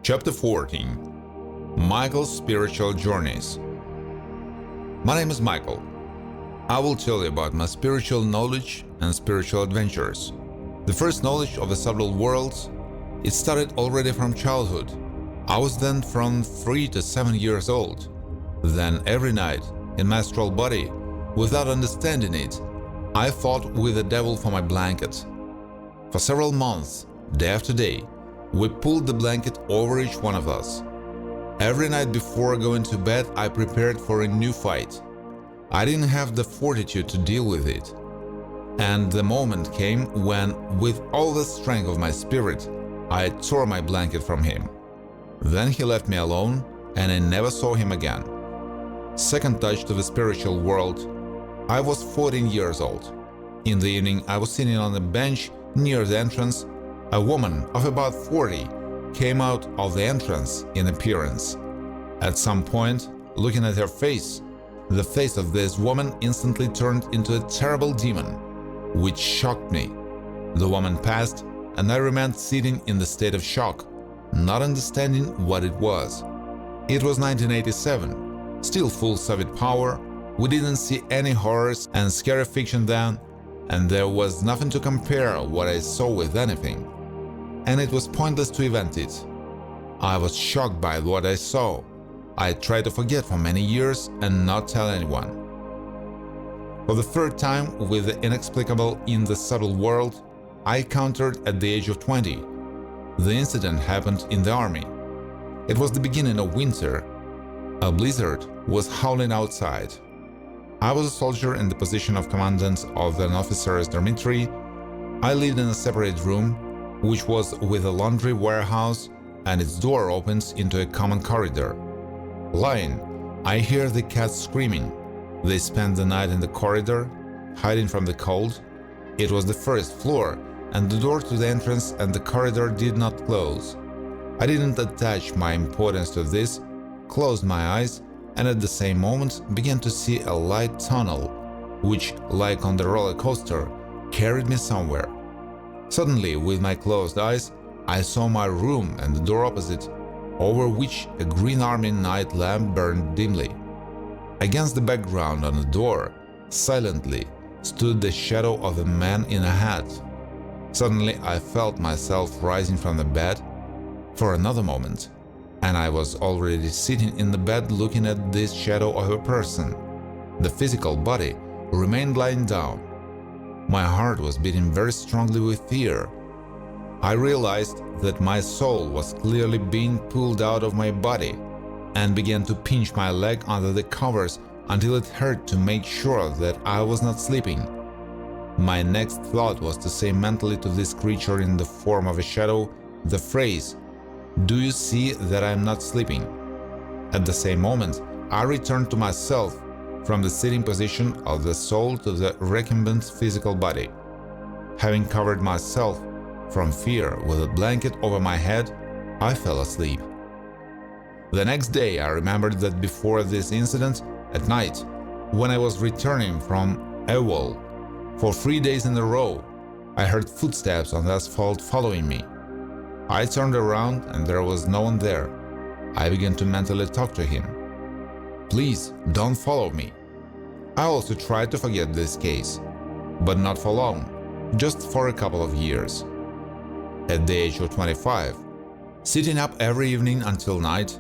Chapter 14. Michael's Spiritual Journeys. My name is Michael. I will tell you about my spiritual knowledge and spiritual adventures. The first knowledge of the subtle worlds, it started already from childhood. I was then from 3 to 7 years old. Then every night, in my astral body, without understanding it, I fought with the devil for my blanket. For several months, day after day, we pulled the blanket over each one of us. Every night before going to bed, I prepared for a new fight. I didn't have the fortitude to deal with it. And the moment came when, with all the strength of my spirit, I tore my blanket from him. Then he left me alone, and I never saw him again. Second touch to the spiritual world. I was 14 years old. In the evening, I was sitting on a bench near the entrance. A woman of about 40 came out of the entrance in appearance. At some point, looking at her face, the face of this woman instantly turned into a terrible demon, which shocked me. The woman passed, and I remained sitting in the state of shock, not understanding what it was. It was 1987, still full Soviet power. We didn't see any horrors and scary fiction then, and there was nothing to compare what I saw with anything. And it was pointless to invent it. I was shocked by what I saw. I tried to forget for many years and not tell anyone. For the third time with the inexplicable in the subtle world, I encountered at the age of 20. The incident happened in the army. It was the beginning of winter. A blizzard was howling outside. I was a soldier in the position of commandant of an officer's dormitory. I lived in a separate room, which was with a laundry warehouse, and its door opens into a common corridor. Lying, I hear the cats screaming. They spent the night in the corridor, hiding from the cold. It was the first floor, and the door to the entrance and the corridor did not close. I didn't attach my importance to this, closed my eyes, and at the same moment began to see a light tunnel, which, like on the roller coaster, carried me somewhere. Suddenly, with my closed eyes, I saw my room and the door opposite, over which a green army night lamp burned dimly. Against the background on the door, silently, stood the shadow of a man in a hat. Suddenly, I felt myself rising from the bed. For another moment, and I was already sitting in the bed looking at this shadow of a person. The physical body remained lying down. My heart was beating very strongly with fear. I realized that my soul was clearly being pulled out of my body and began to pinch my leg under the covers until it hurt to make sure that I was not sleeping. My next thought was to say mentally to this creature in the form of a shadow the phrase, "Do you see that I am not sleeping?" At the same moment, I returned to myself from the sitting position of the soul to the recumbent physical body. Having covered myself from fear with a blanket over my head, I fell asleep. The next day, I remembered that before this incident, at night, when I was returning from AWOL, for 3 days in a row, I heard footsteps on the asphalt following me. I turned around and there was no one there. I began to mentally talk to him. "Please, don't follow me." I also tried to forget this case, but not for long, just for a couple of years. At the age of 25, sitting up every evening until night,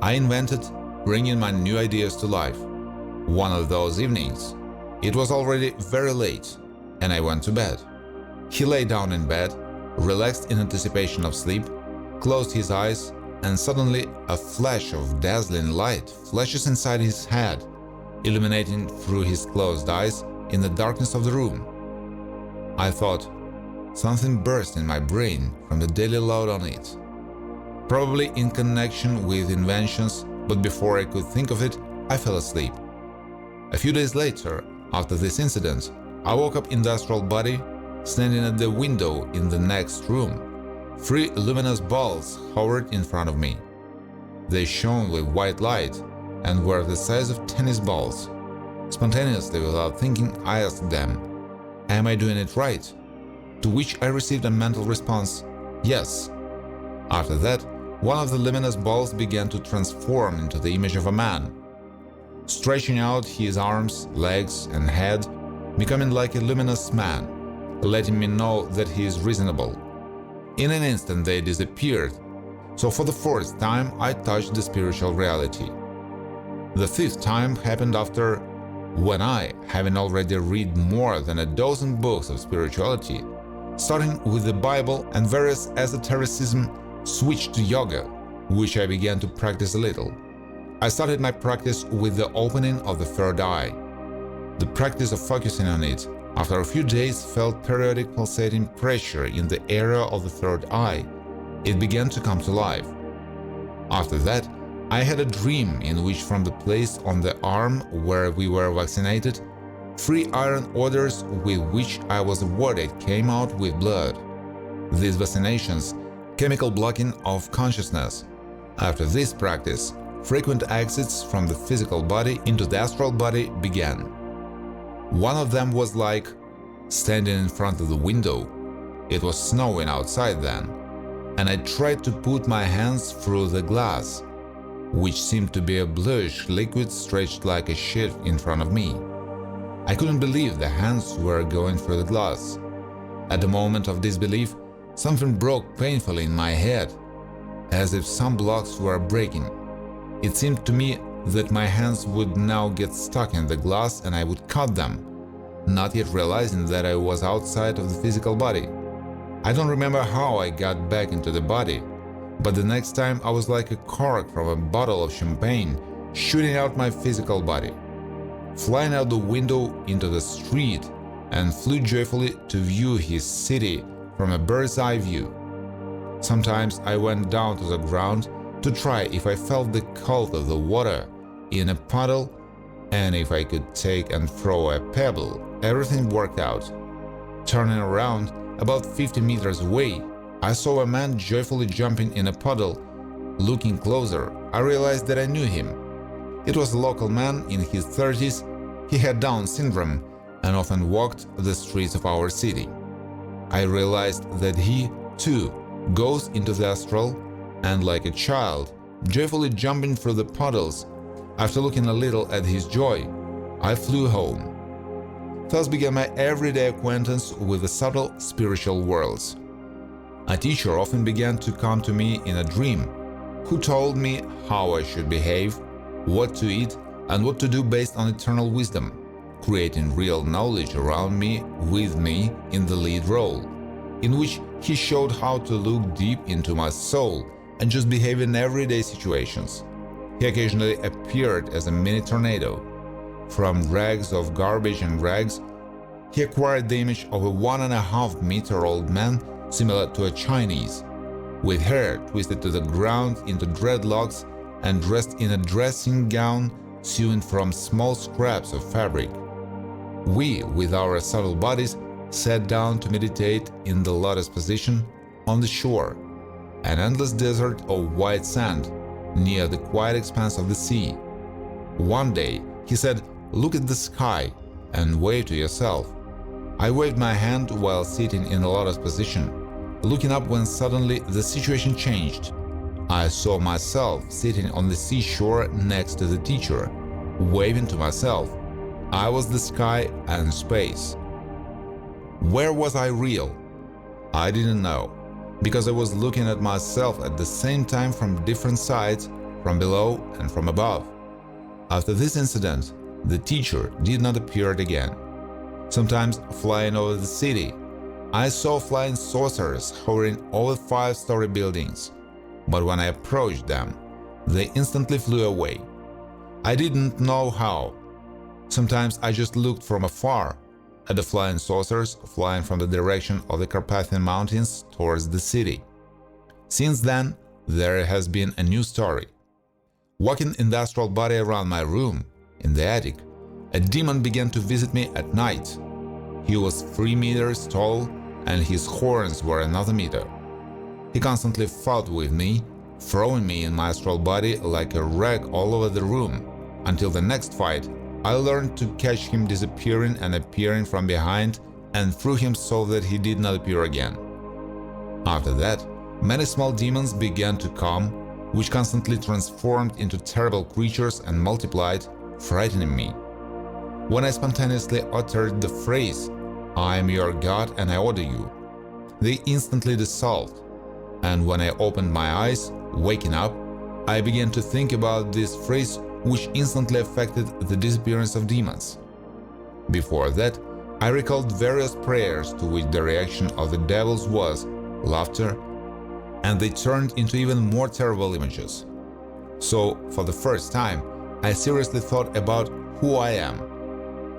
I invented bringing my new ideas to life. One of those evenings, it was already very late, and I went to bed. He lay down in bed, relaxed in anticipation of sleep, closed his eyes, and suddenly a flash of dazzling light flashes inside his head, illuminating through his closed eyes in the darkness of the room. I thought, something burst in my brain from the daily load on it. Probably in connection with inventions, but before I could think of it, I fell asleep. A few days later, after this incident, I woke up in the astral body, standing at the window in the next room. 3 luminous balls hovered in front of me. They shone with white light and were the size of tennis balls. Spontaneously, without thinking, I asked them, "Am I doing it right?" To which I received a mental response, "Yes." After that, one of the luminous balls began to transform into the image of a man, stretching out his arms, legs, and head, becoming like a luminous man, letting me know that he is reasonable. In an instant they disappeared, so for the fourth time I touched the spiritual reality. The fifth time happened after, when I, having already read more than a dozen books of spirituality, starting with the Bible and various esotericism, switched to yoga, which I began to practice a little. I started my practice with the opening of the third eye. The practice of focusing on it, after a few days, felt periodic pulsating pressure in the area of the third eye. It began to come to life. After that, I had a dream in which from the place on the arm where we were vaccinated, 3 iron orders with which I was awarded came out with blood. These vaccinations, chemical blocking of consciousness. After this practice, frequent exits from the physical body into the astral body began. One of them was like standing in front of the window. It was snowing outside then, and I tried to put my hands through the glass, which seemed to be a bluish liquid stretched like a sheet in front of me. I couldn't believe the hands were going through the glass. At the moment of disbelief, something broke painfully in my head, as if some blocks were breaking. It seemed to me that my hands would now get stuck in the glass and I would cut them, not yet realizing that I was outside of the physical body. I don't remember how I got back into the body, but the next time I was like a cork from a bottle of champagne shooting out my physical body, flying out the window into the street, and flew joyfully to view his city from a bird's eye view. Sometimes I went down to the ground to try if I felt the cold of the water in a puddle, and if I could take and throw a pebble. Everything worked out. Turning around, about 50 meters away, I saw a man joyfully jumping in a puddle. Looking closer, I realized that I knew him. It was a local man in his 30s. He had Down syndrome and often walked the streets of our city. I realized that he, too, goes into the astral, and like a child, joyfully jumping through the puddles. After looking a little at his joy, I flew home. Thus began my everyday acquaintance with the subtle spiritual worlds. A teacher often began to come to me in a dream, who told me how I should behave, what to eat, and what to do based on eternal wisdom, creating real knowledge around me with me in the lead role, in which he showed how to look deep into my soul and just behave in everyday situations. He occasionally appeared as a mini tornado. From rags of garbage and rags, he acquired the image of a 1.5-meter-old man similar to a Chinese, with hair twisted to the ground into dreadlocks and dressed in a dressing gown sewn from small scraps of fabric. We, with our subtle bodies, sat down to meditate in the lotus position on the shore, an endless desert of white sand near the quiet expanse of the sea. One day, he said, "Look at the sky and wave to yourself." I waved my hand while sitting in the lotus position, looking up when suddenly the situation changed. I saw myself sitting on the seashore next to the teacher, waving to myself. I was the sky and space. Where was I real? I didn't know, because I was looking at myself at the same time from different sides, from below and from above. After this incident, the teacher did not appear again. Sometimes flying over the city, I saw flying saucers hovering over 5-story buildings, but when I approached them, they instantly flew away. I didn't know how. Sometimes I just looked from afar at the flying saucers flying from the direction of the Carpathian Mountains towards the city. Since then, there has been a new story. Walking in the astral body around my room, in the attic, a demon began to visit me at night. He was 3 meters tall, and his horns were another meter. He constantly fought with me, throwing me in my astral body like a rag all over the room, until the next fight I learned to catch him disappearing and appearing from behind and threw him so that he did not appear again. After that, Many small demons began to come, which constantly transformed into terrible creatures and multiplied, frightening me. When I spontaneously uttered the phrase, "I am your God and I order you," they instantly dissolved. And when I opened my eyes, waking up, I began to think about this phrase, which instantly affected the disappearance of demons. Before that, I recalled various prayers to which the reaction of the devils was laughter, and they turned into even more terrible images. So, for the first time, I seriously thought about who I am,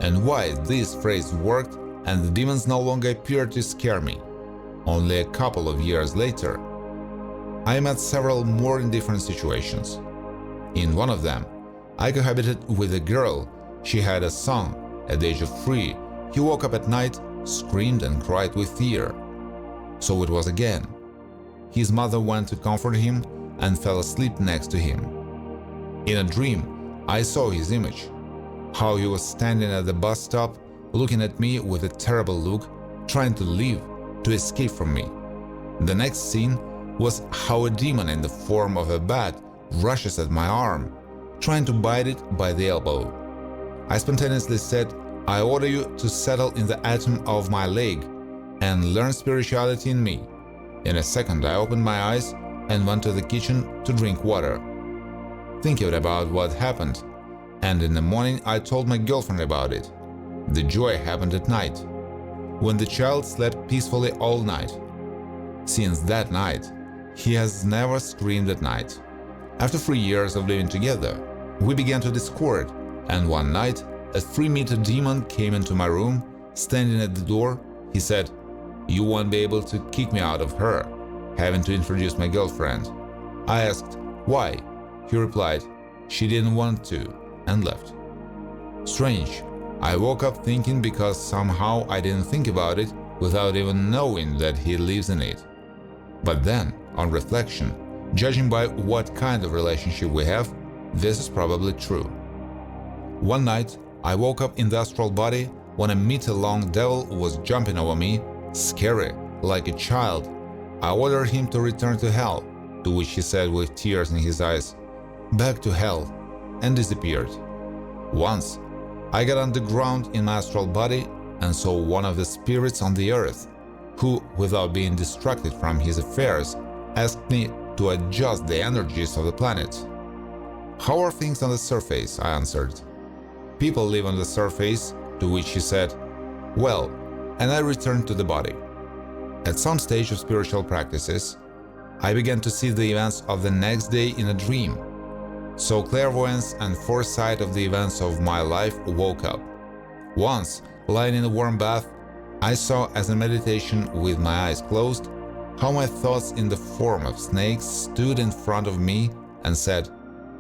and why this phrase worked, and the demons no longer appeared to scare me. Only a couple of years later, I met several more in different situations. In one of them, I cohabited with a girl. She had a son. At the age of 3, he woke up at night, screamed and cried with fear. So it was again. His mother went to comfort him and fell asleep next to him. In a dream, I saw his image, how he was standing at the bus stop, looking at me with a terrible look, trying to leave, to escape from me. The next scene was how a demon in the form of a bat rushes at my arm, trying to bite it by the elbow. I spontaneously said, "I order you to settle in the atom of my leg and learn spirituality in me." In a second, I opened my eyes and went to the kitchen to drink water, thinking about what happened, and in the morning I told my girlfriend about it. The joy happened at night, when the child slept peacefully all night. Since that night, he has never screamed at night. After 3 years of living together, we began to discord, and one night, a 3-meter demon came into my room. Standing at the door, he said, "You won't be able to kick me out of her," having to introduce my girlfriend. I asked, "Why?" He replied, "She didn't want to," and left. Strange. I woke up thinking, because somehow I didn't think about it without even knowing that he lives in it. But then, on reflection, judging by what kind of relationship we have, this is probably true. One night, I woke up in the astral body when a meter-long devil was jumping over me, scary, like a child. I ordered him to return to hell, to which he said with tears in his eyes, "Back to hell," and disappeared. Once, I got underground in my astral body and saw one of the spirits on the earth, who, without being distracted from his affairs, asked me to adjust the energies of the planet. "How are things on the surface?" I answered. "People live on the surface," to which he said, "Well," and I returned to the body. At some stage of spiritual practices, I began to see the events of the next day in a dream. So clairvoyance and foresight of the events of my life woke up. Once, lying in a warm bath, I saw as a meditation with my eyes closed, how my thoughts in the form of snakes stood in front of me and said,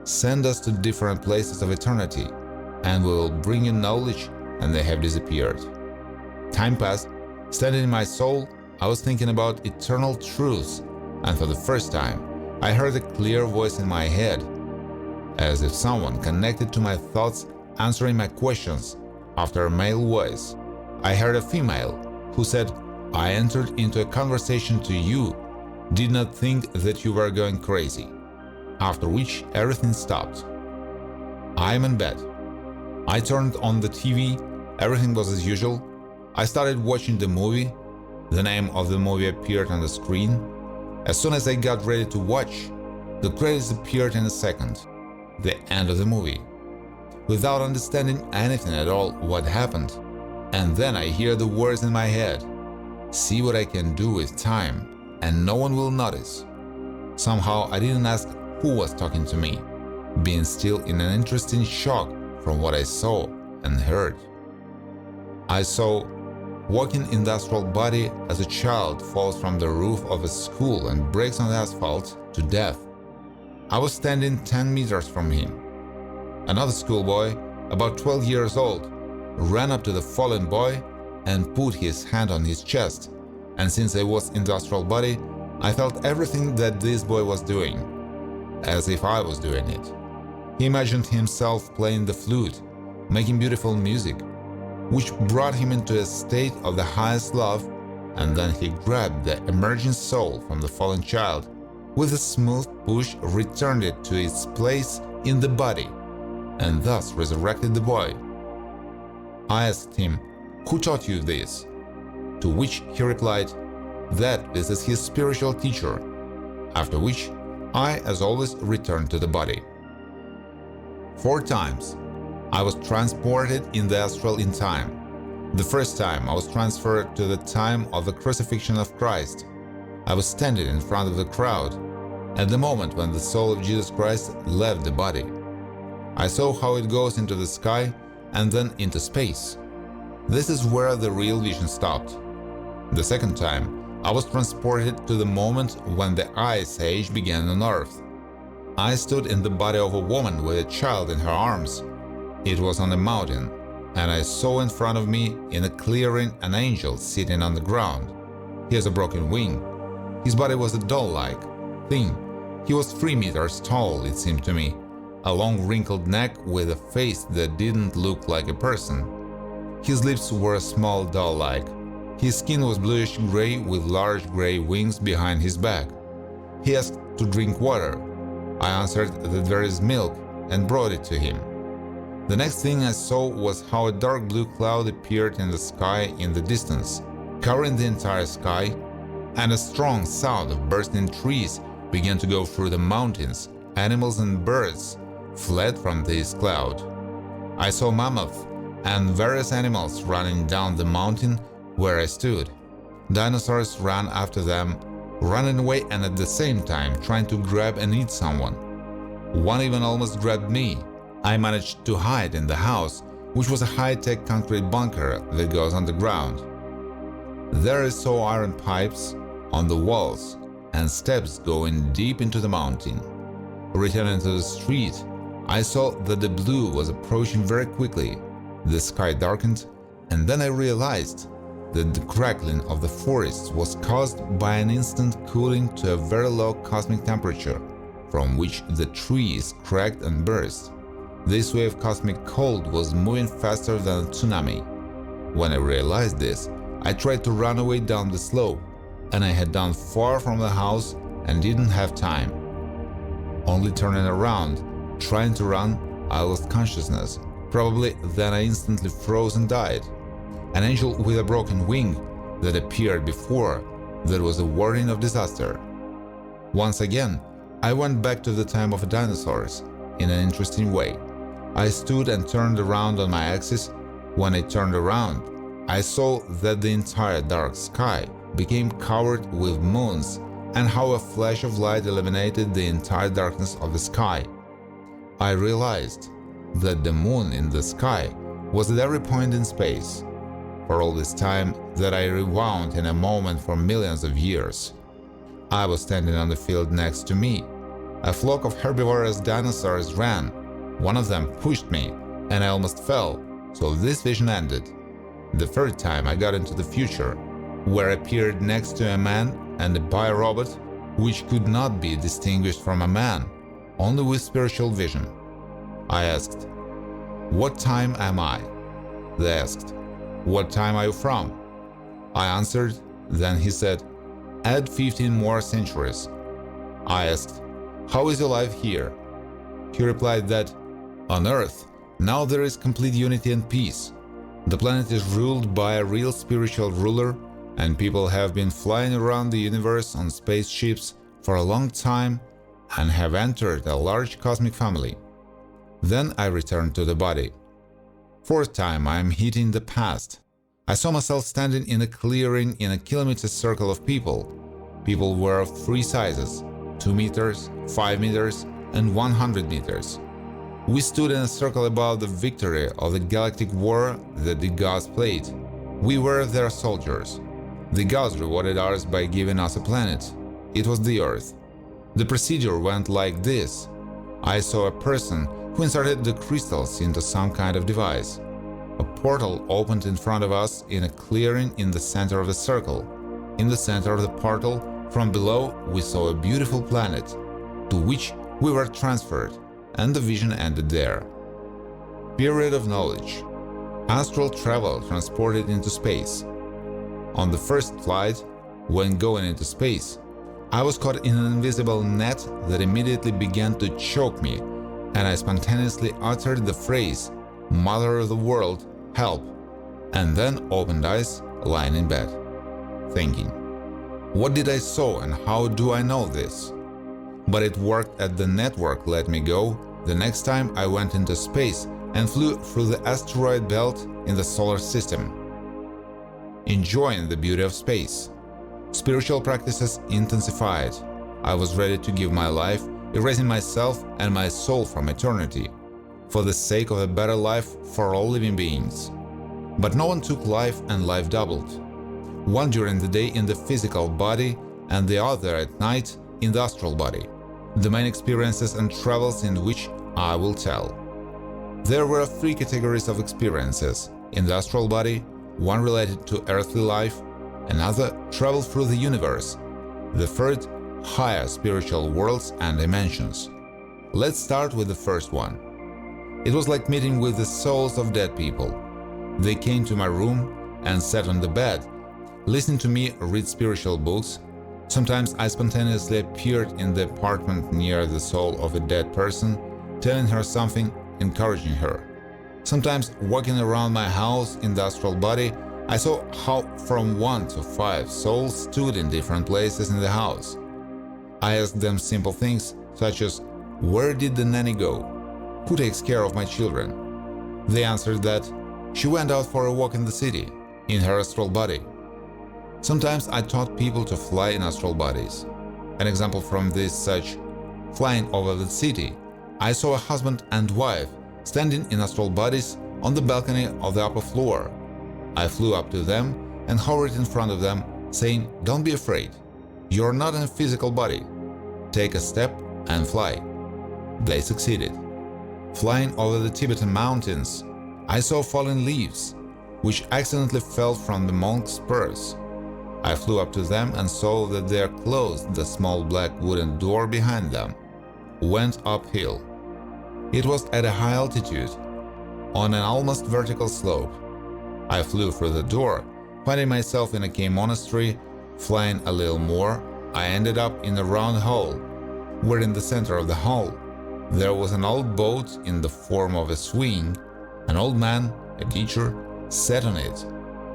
"Send us to different places of eternity, and we will bring you knowledge," and they have disappeared. Time passed. Standing in my soul, I was thinking about eternal truths, and for the first time, I heard a clear voice in my head, as if someone connected to my thoughts answering my questions. After a male voice, I heard a female who said, "I entered into a conversation to you, did not think that you were going crazy," after which everything stopped. I am in bed. I turned on the TV, everything was as usual. I started watching the movie. The name of the movie appeared on the screen. As soon as I got ready to watch, the credits appeared in a second. The end of the movie. Without understanding anything at all what happened. And then I hear the words in my head, "See what I can do with time, and no one will notice." Somehow I didn't ask who was talking to me, being still in an interesting shock from what I saw and heard. I saw walking in the astral body as a child falls from the roof of a school and breaks on the asphalt to death. I was standing 10 meters from him. Another schoolboy, about 12 years old, ran up to the fallen boy and put his hand on his chest, and since I was in the astral body, I felt everything that this boy was doing, as if I was doing it. He imagined himself playing the flute, making beautiful music, which brought him into a state of the highest love, and then he grabbed the emerging soul from the fallen child, with a smooth push returned it to its place in the body, and thus resurrected the boy. I asked him, "Who taught you this?" To which he replied, "That this is his spiritual teacher," after which I, as always, returned to the body. 4 times I was transported in the astral in time. The first time I was transferred to the time of the crucifixion of Christ. I was standing in front of the crowd at the moment when the soul of Jesus Christ left the body. I saw how it goes into the sky and then into space. This is where the real vision stopped. The second time, I was transported to the moment when the Ice Age began on Earth. I stood in the body of a woman with a child in her arms. It was on a mountain, and I saw in front of me in a clearing an angel sitting on the ground. He has a broken wing. His body was a doll-like thing. He was 3 meters tall, it seemed to me. A long wrinkled neck with a face that didn't look like a person. His lips were small doll-like. His skin was bluish-gray with large gray wings behind his back. He asked to drink water. I answered that there is milk and brought it to him. The next thing I saw was how a dark blue cloud appeared in the sky in the distance, covering the entire sky, and a strong sound of bursting trees began to go through the mountains. Animals and birds fled from this cloud. I saw mammoths and various animals running down the mountain where I stood. Dinosaurs ran after them, running away and at the same time trying to grab and eat someone. One even almost grabbed me. I managed to hide in the house, which was a high-tech concrete bunker that goes underground. There I saw iron pipes on the walls and steps going deep into the mountain. Returning to the street, I saw that the blue was approaching very quickly. The sky darkened, and then I realized that the crackling of the forests was caused by an instant cooling to a very low cosmic temperature, from which the trees cracked and burst. This wave of cosmic cold was moving faster than a tsunami. When I realized this, I tried to run away down the slope, and I had gone far from the house and didn't have time. Only turning around, trying to run, I lost consciousness. Probably then I instantly froze and died. An angel with a broken wing that appeared before, that was a warning of disaster. Once again, I went back to the time of dinosaurs in an interesting way. I stood and turned around on my axis. When I turned around, I saw that the entire dark sky became covered with moons and how a flash of light illuminated the entire darkness of the sky. I realized that the moon in the sky was at every point in space. For all this time that I rewound in a moment for millions of years. I was standing on the field next to me. A flock of herbivorous dinosaurs ran. One of them pushed me, and I almost fell, so this vision ended. The third time I got into the future, where I appeared next to a man and a biorobot, which could not be distinguished from a man, only with spiritual vision. I asked, "What time am I?" They asked, "What time are you from?" I answered, then he said, "Add 15 more centuries." I asked, "How is your life here?" He replied that, "On Earth, now there is complete unity and peace. The planet is ruled by a real spiritual ruler, and people have been flying around the universe on spaceships for a long time and have entered a large cosmic family." Then I returned to the body. Fourth time I am hitting the past. I saw myself standing in a clearing in a kilometer circle of people. People were of 3 sizes, 2 meters, 5 meters, and 100 meters. We stood in a circle about the victory of the galactic war that the gods played. We were their soldiers. The gods rewarded ours by giving us a planet. It was the Earth. The procedure went like this. I saw a person who inserted the crystals into some kind of device. A portal opened in front of us in a clearing in the center of the circle. In the center of the portal, from below, we saw a beautiful planet, to which we were transferred, and the vision ended there. Period of knowledge. Astral travel transported into space. On the first flight, when going into space, I was caught in an invisible net that immediately began to choke me, and I spontaneously uttered the phrase, "Mother of the world, help," and then opened eyes, lying in bed, thinking, what did I saw and how do I know this? But it worked as the network let me go the next time I went into space and flew through the asteroid belt in the solar system. Enjoying the beauty of space. Spiritual practices intensified. I was ready to give my life, erasing myself and my soul from eternity, for the sake of a better life for all living beings. But no one took life, and life doubled. One during the day in the physical body and the other at night in the astral body. The main experiences and travels in which I will tell. There were 3 categories of experiences. In the astral body, one related to earthly life, another travel through the universe, the third higher spiritual worlds and dimensions. Let's start with the first one. It was like meeting with the souls of dead people. They came to my room and sat on the bed, listening to me read spiritual books. Sometimes I spontaneously appeared in the apartment near the soul of a dead person, telling her something, encouraging her. Sometimes walking around my house in the astral body, I saw how from 1 to 5 souls stood in different places in the house. I asked them simple things such as, where did the nanny go? Who takes care of my children? They answered that she went out for a walk in the city, in her astral body. Sometimes I taught people to fly in astral bodies. An example from this such, flying over the city, I saw a husband and wife standing in astral bodies on the balcony of the upper floor. I flew up to them and hovered in front of them, saying, don't be afraid. You're not in a physical body. Take a step and fly. They succeeded. Flying over the Tibetan mountains, I saw fallen leaves, which accidentally fell from the monk's purse. I flew up to them and saw that they closed the small black wooden door behind them. Went uphill. It was at a high altitude, on an almost vertical slope. I flew through the door, finding myself in a cave monastery. Flying a little more, I ended up in a round hall, where in the center of the hall there was an old boat in the form of a swing. An old man, a teacher, sat on it.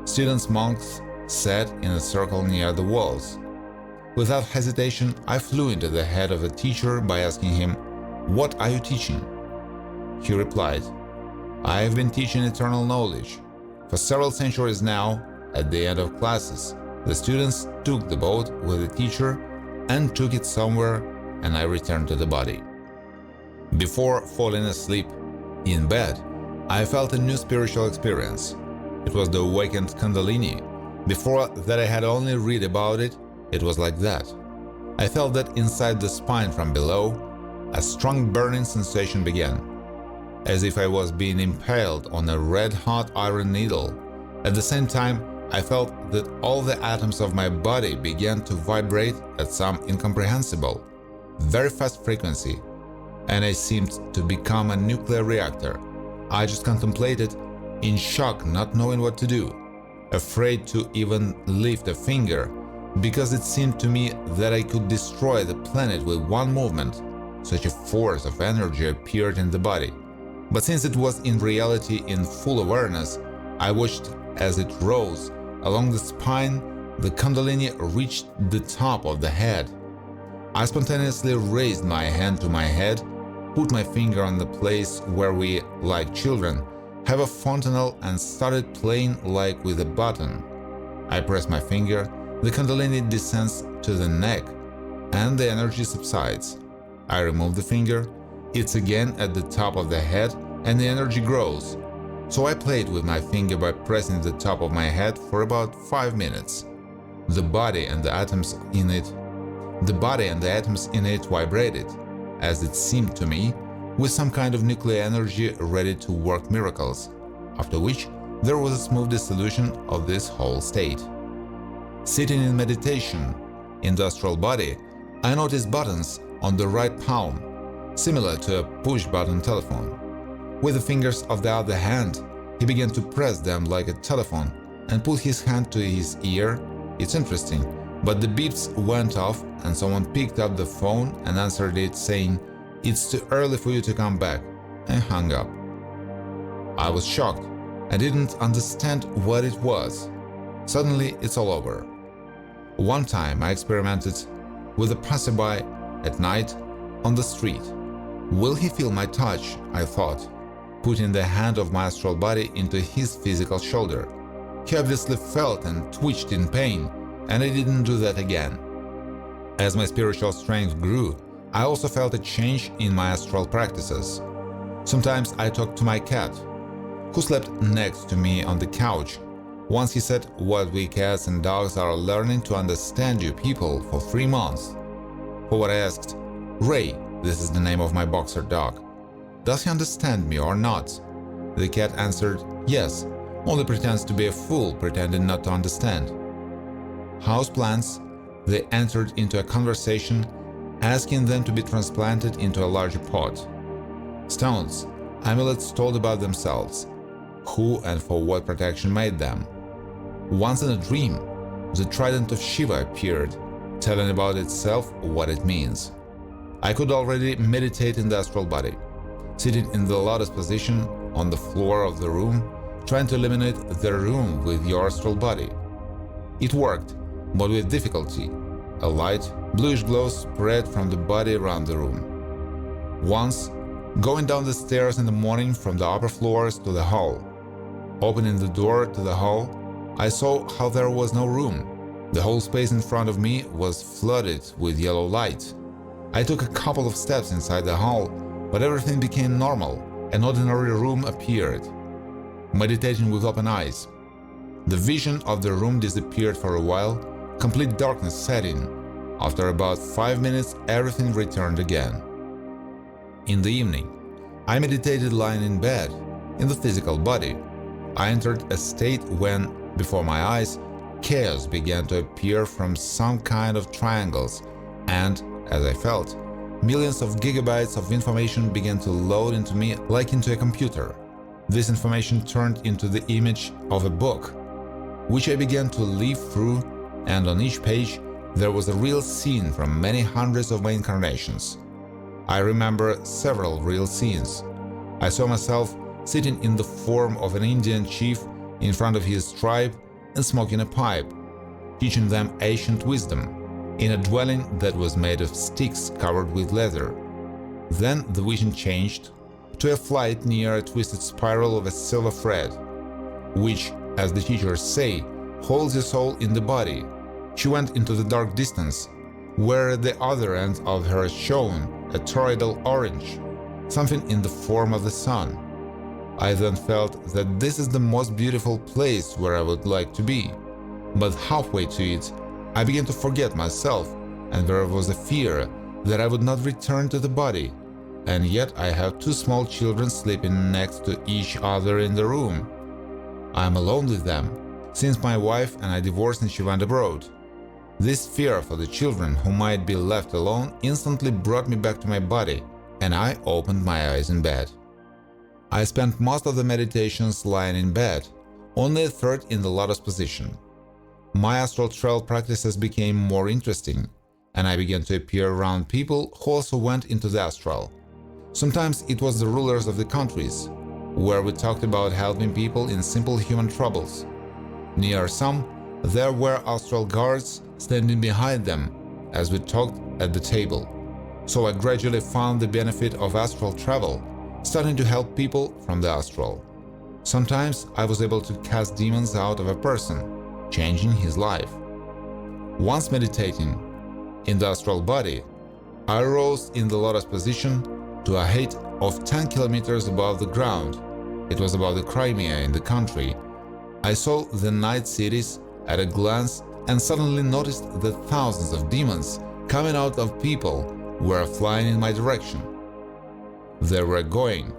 Students, monks, sat in a circle near the walls. Without hesitation, I flew into the head of the teacher by asking him, what are you teaching? He replied, I have been teaching eternal knowledge. For several centuries now, at the end of classes, the students took the boat with the teacher and took it somewhere, and I returned to the body. Before falling asleep, in bed, I felt a new spiritual experience. It was the awakened Kundalini. Before that I had only read about it, it was like that. I felt that inside the spine from below, a strong burning sensation began, as if I was being impaled on a red-hot iron needle. At the same time, I felt that all the atoms of my body began to vibrate at some incomprehensible, very fast frequency, and I seemed to become a nuclear reactor. I just contemplated, in shock, not knowing what to do, afraid to even lift a finger, because it seemed to me that I could destroy the planet with one movement. Such a force of energy appeared in the body. But since it was in reality in full awareness, I watched as it rose along the spine. The Kundalini reached the top of the head. I spontaneously raised my hand to my head, put my finger on the place where we, like children, have a fontanelle and started playing like with a button. I press my finger, the Kundalini descends to the neck, and the energy subsides. I remove the finger, it's again at the top of the head, and the energy grows. So I played with my finger by pressing the top of my head for about 5 minutes. The body and the atoms in it vibrated, as it seemed to me, with some kind of nuclear energy ready to work miracles, after which there was a smooth dissolution of this whole state. Sitting in meditation, in the astral body, I noticed buttons on the right palm, similar to a push-button telephone. With the fingers of the other hand, he began to press them like a telephone, and put his hand to his ear. It's interesting, but the beeps went off and someone picked up the phone and answered it saying, "It's too early for you to come back," and hung up. I was shocked. I didn't understand what it was. Suddenly, it's all over. One time I experimented with a passerby at night on the street. Will he feel my touch? I thought, putting the hand of my astral body into his physical shoulder. He obviously felt and twitched in pain, and I didn't do that again. As my spiritual strength grew, I also felt a change in my astral practices. Sometimes I talked to my cat, who slept next to me on the couch. Once he said, "What we cats and dogs are learning to understand you people for 3 months." For what I asked, "Ray, this is the name of my boxer dog, does he understand me or not?" The cat answered, "Yes, only pretends to be a fool pretending not to understand." Houseplants, they entered into a conversation, asking them to be transplanted into a larger pot. Stones, amulets told about themselves, who and for what protection made them. Once in a dream, the trident of Shiva appeared, telling about itself what it means. I could already meditate in the astral body, sitting in the lotus position on the floor of the room, trying to illuminate the room with your astral body. It worked, but with difficulty. A light, bluish glow spread from the body around the room. Once, going down the stairs in the morning from the upper floors to the hall, opening the door to the hall, I saw how there was no room. The whole space in front of me was flooded with yellow light. I took a couple of steps inside the hall, but everything became normal. An ordinary room appeared. Meditating with open eyes, the vision of the room disappeared for a while, complete darkness set in. After about 5 minutes, everything returned again. In the evening, I meditated lying in bed, in the physical body. I entered a state when, before my eyes, chaos began to appear from some kind of triangles, and, as I felt, millions of gigabytes of information began to load into me like into a computer. This information turned into the image of a book, which I began to leaf through, and on each page there was a real scene from many hundreds of my incarnations. I remember several real scenes. I saw myself sitting in the form of an Indian chief in front of his tribe and smoking a pipe, teaching them ancient wisdom, in a dwelling that was made of sticks covered with leather. Then the vision changed to a flight near a twisted spiral of a silver thread, which, as the teachers say, holds your soul in the body. She went into the dark distance, where at the other end of her shone a toroidal orange, something in the form of the sun. I then felt that this is the most beautiful place where I would like to be. But halfway to it, I began to forget myself, and there was a fear that I would not return to the body. And yet I have 2 small children sleeping next to each other in the room. I am alone with them, since my wife and I divorced and she went abroad. This fear for the children who might be left alone instantly brought me back to my body, and I opened my eyes in bed. I spent most of the meditations lying in bed, only a third in the lotus position. My astral travel practices became more interesting, and I began to appear around people who also went into the astral. Sometimes it was the rulers of the countries, where we talked about helping people in simple human troubles. Near some, there were astral guards standing behind them as we talked at the table. So I gradually found the benefit of astral travel, starting to help people from the astral. Sometimes I was able to cast demons out of a person, changing his life. Once meditating in the astral body, I rose in the lotus position to a height of 10 kilometers above the ground. It was above the Crimea in the country. I saw the night cities at a glance and suddenly noticed that thousands of demons coming out of people were flying in my direction. They were going,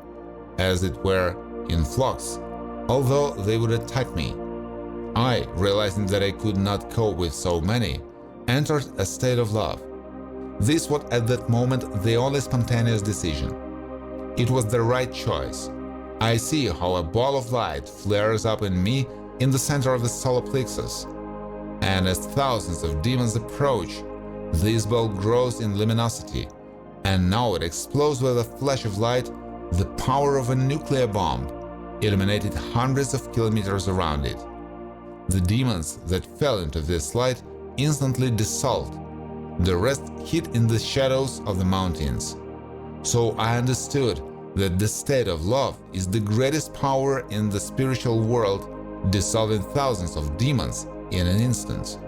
as it were, in flocks, although they would attack me. I, realizing that I could not cope with so many, entered a state of love. This was at that moment the only spontaneous decision. It was the right choice. I see how a ball of light flares up in me in the center of the solar plexus. And as thousands of demons approach, this ball grows in luminosity, and now it explodes with a flash of light. The power of a nuclear bomb illuminated hundreds of kilometers around it. The demons that fell into this light instantly dissolved. The rest hid in the shadows of the mountains. So I understood that the state of love is the greatest power in the spiritual world, dissolving thousands of demons in an instant.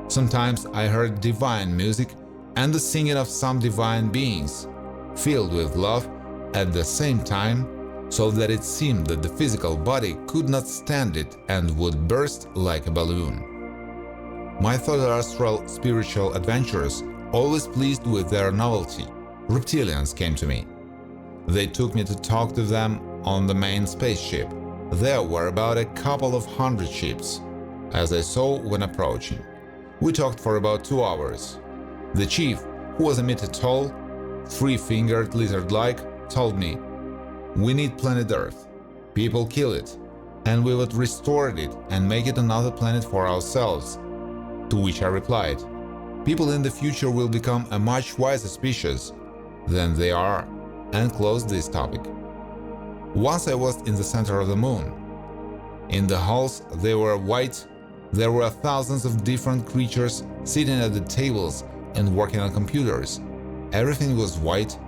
Sometimes I heard divine music and the singing of some divine beings, filled with love at the same time, so that it seemed that the physical body could not stand it and would burst like a balloon. My third astral spiritual adventurers, always pleased with their novelty, reptilians, came to me. They took me to talk to them on the main spaceship. There were about a couple of hundred ships, as I saw when approaching. We talked for about 2 hours. The chief, who was a meter tall, 3-fingered lizard-like, told me, "We need planet Earth. People kill it, and we would restore it and make it another planet for ourselves." To which I replied, "People in the future will become a much wiser species than they are," and closed this topic. Once I was in the center of the moon. In the halls they were white. There were thousands of different creatures sitting at the tables and working on computers. Everything was white: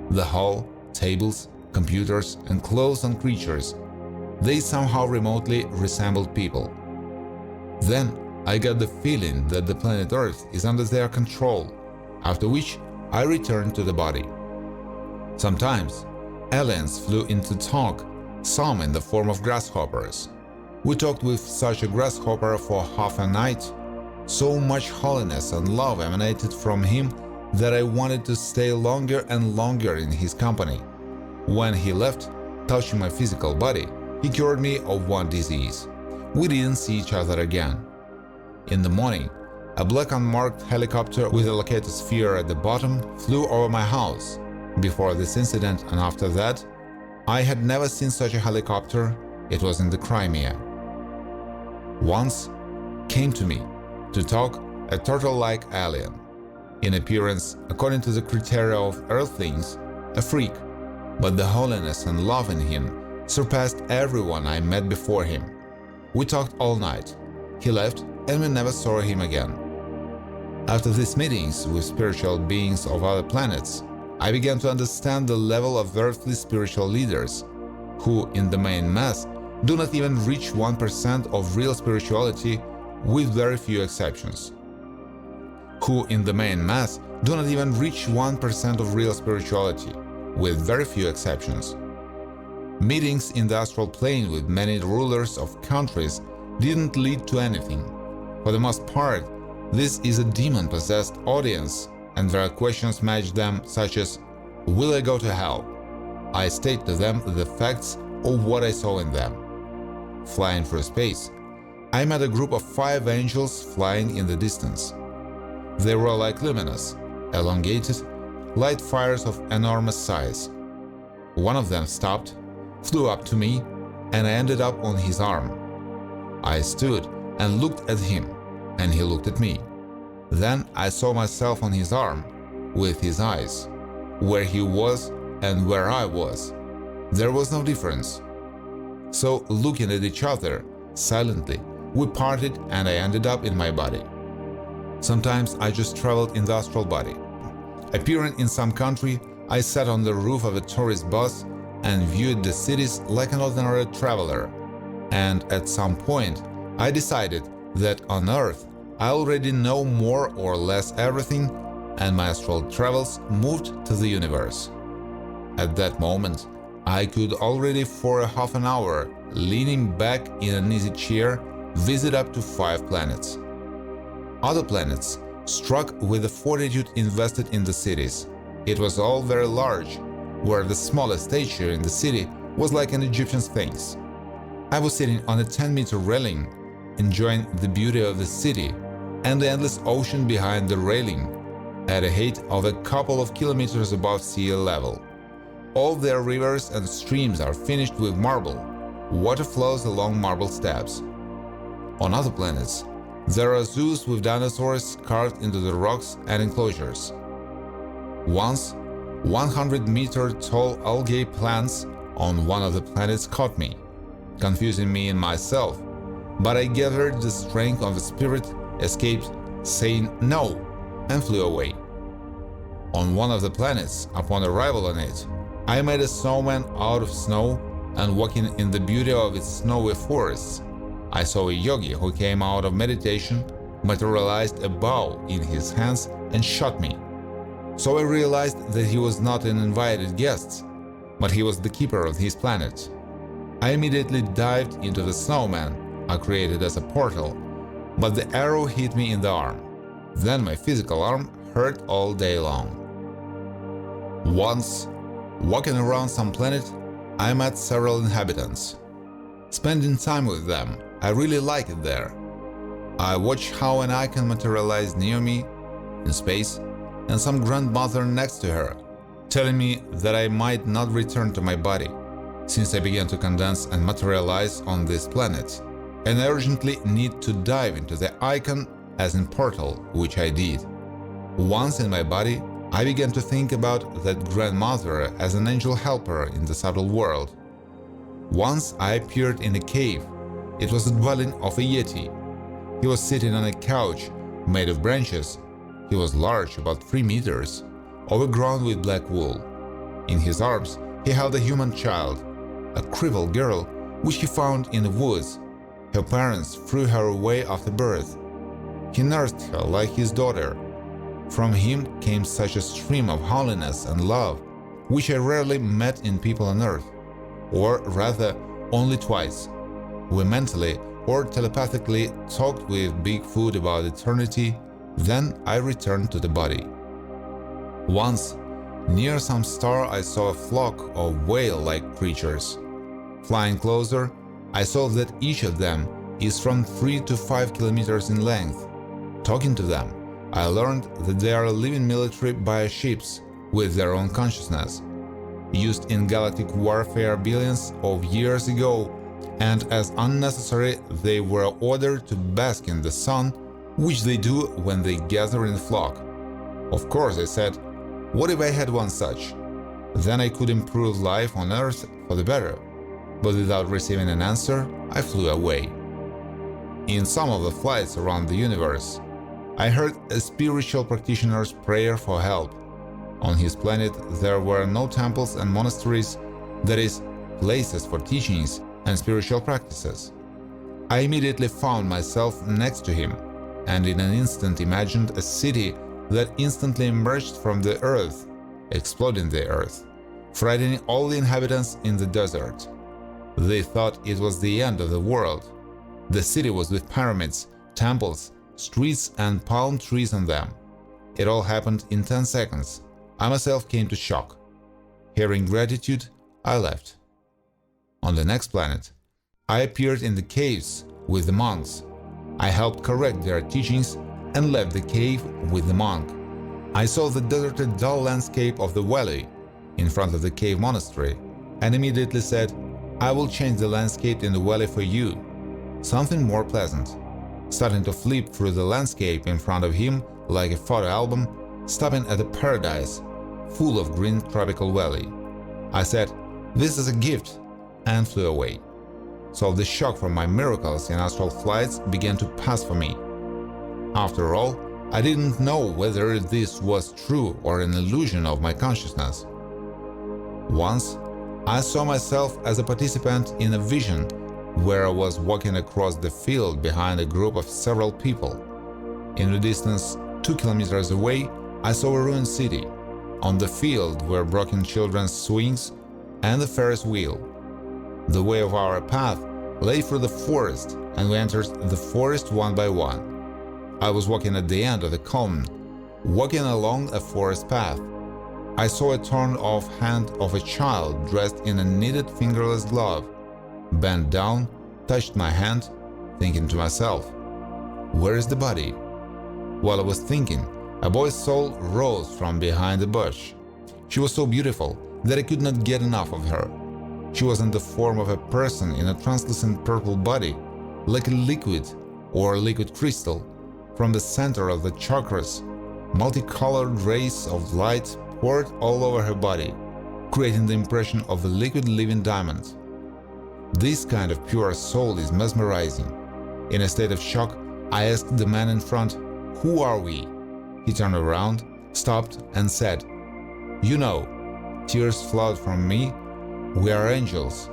the hall, tables, computers, and clothes on creatures. They somehow remotely resembled people. Then I got the feeling that the planet Earth is under their control, after which I returned to the body. Sometimes aliens flew in to talk, some in the form of grasshoppers. We talked with such a grasshopper for half a night. So much holiness and love emanated from him that I wanted to stay longer and longer in his company. When he left, touching my physical body, he cured me of one disease. We didn't see each other again. In the morning, a black unmarked helicopter with a locator sphere at the bottom flew over my house. Before this incident and after that, I had never seen such a helicopter. It was in the Crimea. Once came to me to talk a turtle-like alien. In appearance, according to the criteria of earthlings, a freak, but the holiness and love in him surpassed everyone I met before him. We talked all night. He left and we never saw him again. After these meetings with spiritual beings of other planets, I began to understand the level of earthly spiritual leaders, who in the main mass do not even reach 1% of real spirituality, with very few exceptions. Who in the main mass do not even reach 1% of real spirituality, with very few exceptions. Meetings in the astral plane with many rulers of countries didn't lead to anything. For the most part, this is a demon-possessed audience, and their questions match them, such as, "Will I go to hell?" I state to them the facts of what I saw in them. Flying through space, I met a group of 5 angels flying in the distance. They were like luminous, elongated, light fires of enormous size. One of them stopped, flew up to me, and I ended up on his arm. I stood and looked at him, and he looked at me. Then I saw myself on his arm, with his eyes, where he was and where I was. There was no difference. So, looking at each other, silently, we parted and I ended up in my body. Sometimes I just traveled in the astral body. Appearing in some country, I sat on the roof of a tourist bus and viewed the cities like an ordinary traveler. And at some point, I decided that on Earth, I already know more or less everything, and my astral travels moved to the universe. At that moment, I could already for a half an hour, leaning back in an easy chair, visit up to 5 planets. Other planets struck with the fortitude invested in the cities. It was all very large, where the smallest statue in the city was like an Egyptian sphinx. I was sitting on a 10-meter railing, enjoying the beauty of the city and the endless ocean behind the railing, at a height of a couple of kilometers above sea level. All their rivers and streams are finished with marble. Water flows along marble steps. On other planets, there are zoos with dinosaurs carved into the rocks and enclosures. Once, 100-meter-tall algae plants on one of the planets caught me, confusing me and myself, but I gathered the strength of the spirit, escaped, saying no, and flew away. On one of the planets, upon arrival on it, I made a snowman out of snow, and walking in the beauty of its snowy forests, I saw a yogi who came out of meditation, materialized a bow in his hands, and shot me. So I realized that he was not an invited guest, but he was the keeper of his planet. I immediately dived into the snowman I created as a portal, but the arrow hit me in the arm. Then my physical arm hurt all day long. Once, walking around some planet, I met several inhabitants. Spending time with them, I really like it there. I watched how an icon materialized near me, in space, and some grandmother next to her, telling me that I might not return to my body, since I began to condense and materialize on this planet, and I urgently need to dive into the icon as in portal, which I did. Once in my body, I began to think about that grandmother as an angel helper in the subtle world. Once I appeared in a cave. It was the dwelling of a yeti. He was sitting on a couch made of branches. He was large, about 3 meters, overgrown with black wool. In his arms, he held a human child, a crippled girl, which he found in the woods. Her parents threw her away after birth. He nursed her like his daughter. From him came such a stream of holiness and love, which I rarely met in people on earth, or rather, only twice. We mentally or telepathically talked with Bigfoot about eternity, then I returned to the body. Once, near some star, I saw a flock of whale-like creatures. Flying closer, I saw that each of them is from 3 to 5 kilometers in length. Talking to them, I learned that they are living military bioships with their own consciousness, used in galactic warfare billions of years ago, and as unnecessary they were ordered to bask in the sun, which they do when they gather in a flock. Of course, I said, what if I had one such? Then I could improve life on Earth for the better. But without receiving an answer, I flew away. In some of the flights around the universe, I heard a spiritual practitioner's prayer for help. On his planet, there were no temples and monasteries, that is, places for teachings and spiritual practices. I immediately found myself next to him, and in an instant imagined a city that instantly emerged from the earth, exploding the earth, frightening all the inhabitants in the desert. They thought it was the end of the world. The city was with pyramids, temples, streets and palm trees on them. It all happened in 10 seconds. I myself came to shock. Hearing gratitude, I left. On the next planet, I appeared in the caves with the monks. I helped correct their teachings and left the cave with the monk. I saw the deserted dull landscape of the valley in front of the cave monastery and immediately said, I will change the landscape in the valley for you, something more pleasant. Starting to flip through the landscape in front of him like a photo album, stopping at a paradise full of green tropical valley. I said, this is a gift, and flew away. So the shock from my miracles in astral flights began to pass for me. After all, I didn't know whether this was true or an illusion of my consciousness. Once, I saw myself as a participant in a vision where I was walking across the field behind a group of several people. In the distance, 2 kilometers away, I saw a ruined city. On the field were broken children's swings and the Ferris wheel. The way of our path lay through the forest, and we entered the forest one by one. I was walking at the end of the common, walking along a forest path. I saw a torn-off hand of a child dressed in a knitted fingerless glove, bent down, touched my hand, thinking to myself, where is the body? While I was thinking, a boy's soul rose from behind a bush. She was so beautiful that I could not get enough of her. She was in the form of a person in a translucent purple body, like a liquid or liquid crystal, from the center of the chakras, multicolored rays of light poured all over her body, creating the impression of a liquid living diamond. This kind of pure soul is mesmerizing. In a state of shock, I asked the man in front, "Who are we?" He turned around, stopped, and said, "You know." Tears flowed from me. "We are angels.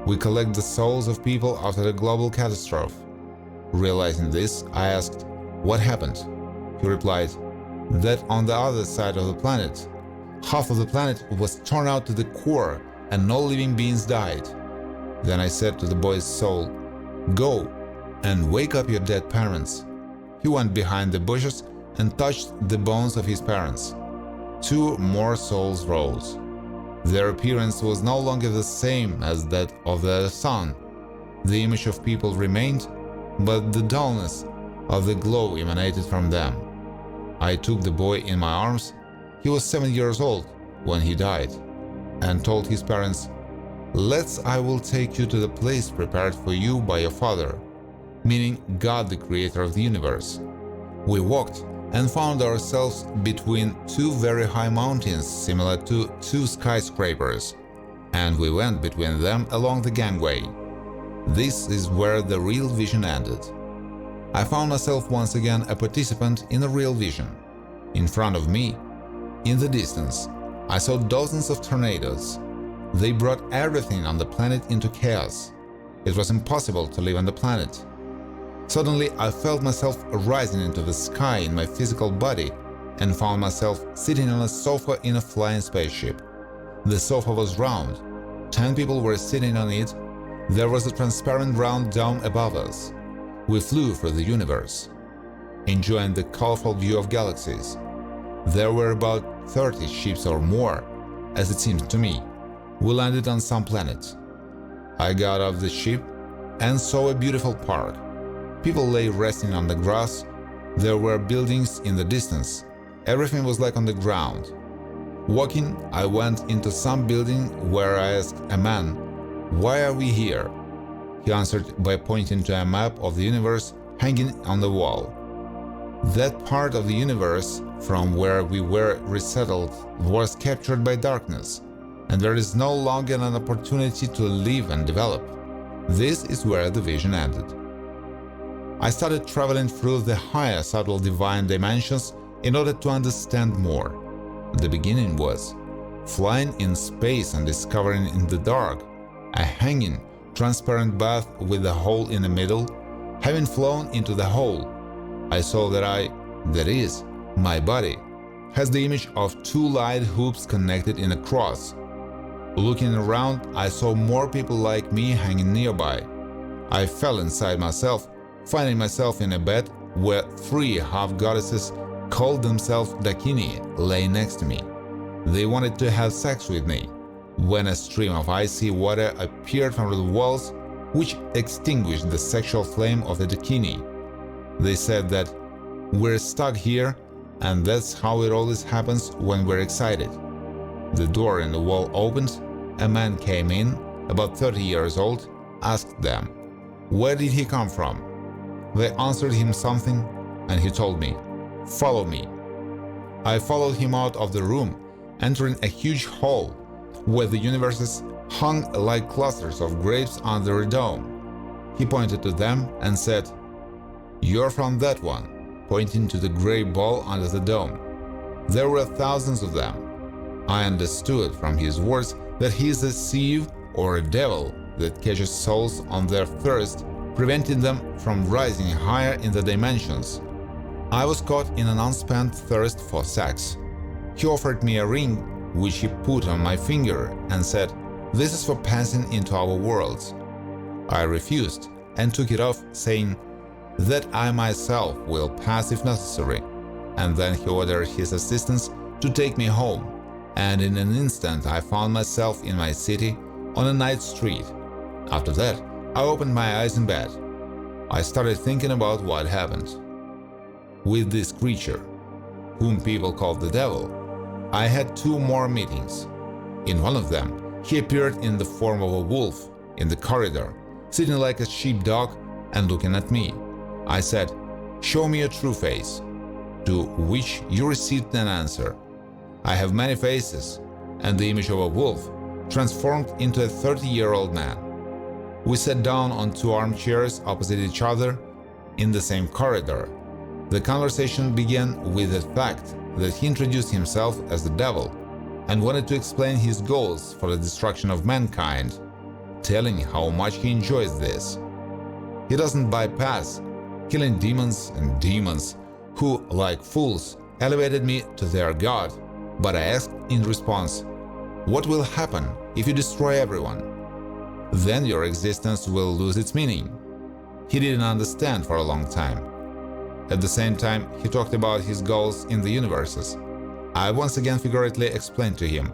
We collect the souls of people after a global catastrophe." Realizing this, I asked, "What happened?" He replied, "That on the other side of the planet, half of the planet was torn out to the core and no living beings died." Then I said to the boy's soul, "Go and wake up your dead parents." He went behind the bushes and touched the bones of his parents. 2 more souls rose. Their appearance was no longer the same as that of the sun. The image of people remained, but the dullness of the glow emanated from them. I took the boy in my arms. He was 7 years old when he died, and told his parents, I will take you to the place prepared for you by your father," meaning God, the creator of the universe. We walked and found ourselves between 2 very high mountains similar to 2 skyscrapers, and we went between them along the gangway. This is where the real vision ended. I found myself once again a participant in a real vision. In front of me, in the distance, I saw dozens of tornadoes. They brought everything on the planet into chaos. It was impossible to live on the planet. Suddenly, I felt myself rising into the sky in my physical body and found myself sitting on a sofa in a flying spaceship. The sofa was round. 10 people were sitting on it. There was a transparent round dome above us. We flew through the universe, enjoying the colorful view of galaxies. There were about 30 ships or more, as it seemed to me. We landed on some planet. I got off the ship and saw a beautiful park. People lay resting on the grass. There were buildings in the distance. Everything was like on the ground. Walking, I went into some building where I asked a man, "Why are we here?" He answered by pointing to a map of the universe hanging on the wall. That part of the universe from where we were resettled was captured by darkness, and there is no longer an opportunity to live and develop. This is where the vision ended. I started traveling through the higher subtle divine dimensions in order to understand more. The beginning was flying in space and discovering in the dark a hanging, transparent bath with a hole in the middle. Having flown into the hole, I saw that that is, my body, has the image of 2 light hoops connected in a cross. Looking around, I saw more people like me hanging nearby. I fell inside myself, finding myself in a bed where 3 half-goddesses called themselves Dakini lay next to me. They wanted to have sex with me, when a stream of icy water appeared from the walls, which extinguished the sexual flame of the Dakini. They said that we're stuck here, and that's how it always happens when we're excited. The door in the wall opened. A man came in, about 30 years old, asked them, where did he come from? They answered him something, and he told me, "Follow me." I followed him out of the room, entering a huge hall where the universes hung like clusters of grapes under a dome. He pointed to them and said, "You're from that one," pointing to the gray ball under the dome. There were thousands of them. I understood from his words that he is a sieve or a devil that catches souls on their thirst, preventing them from rising higher in the dimensions. I was caught in an unspent thirst for sex. He offered me a ring, which he put on my finger and said, "This is for passing into our worlds." I refused and took it off, saying that I myself will pass if necessary, and then he ordered his assistants to take me home, and in an instant I found myself in my city on a night street. After that, I opened my eyes in bed. I started thinking about what happened. With this creature, whom people call the devil, I had 2 more meetings. In one of them, he appeared in the form of a wolf in the corridor, sitting like a sheepdog and looking at me. I said, "Show me your true face," to which you received an answer, "I have many faces," and the image of a wolf transformed into a 30-year-old man. We sat down on two armchairs opposite each other in the same corridor. The conversation began with the fact that he introduced himself as the devil and wanted to explain his goals for the destruction of mankind, telling how much he enjoys this. He doesn't bypass killing demons and demons who, like fools, elevated me to their god, but I asked in response, "What will happen if you destroy everyone? Then your existence will lose its meaning." He didn't understand for a long time. At the same time, he talked about his goals in the universes. I once again figuratively explained to him,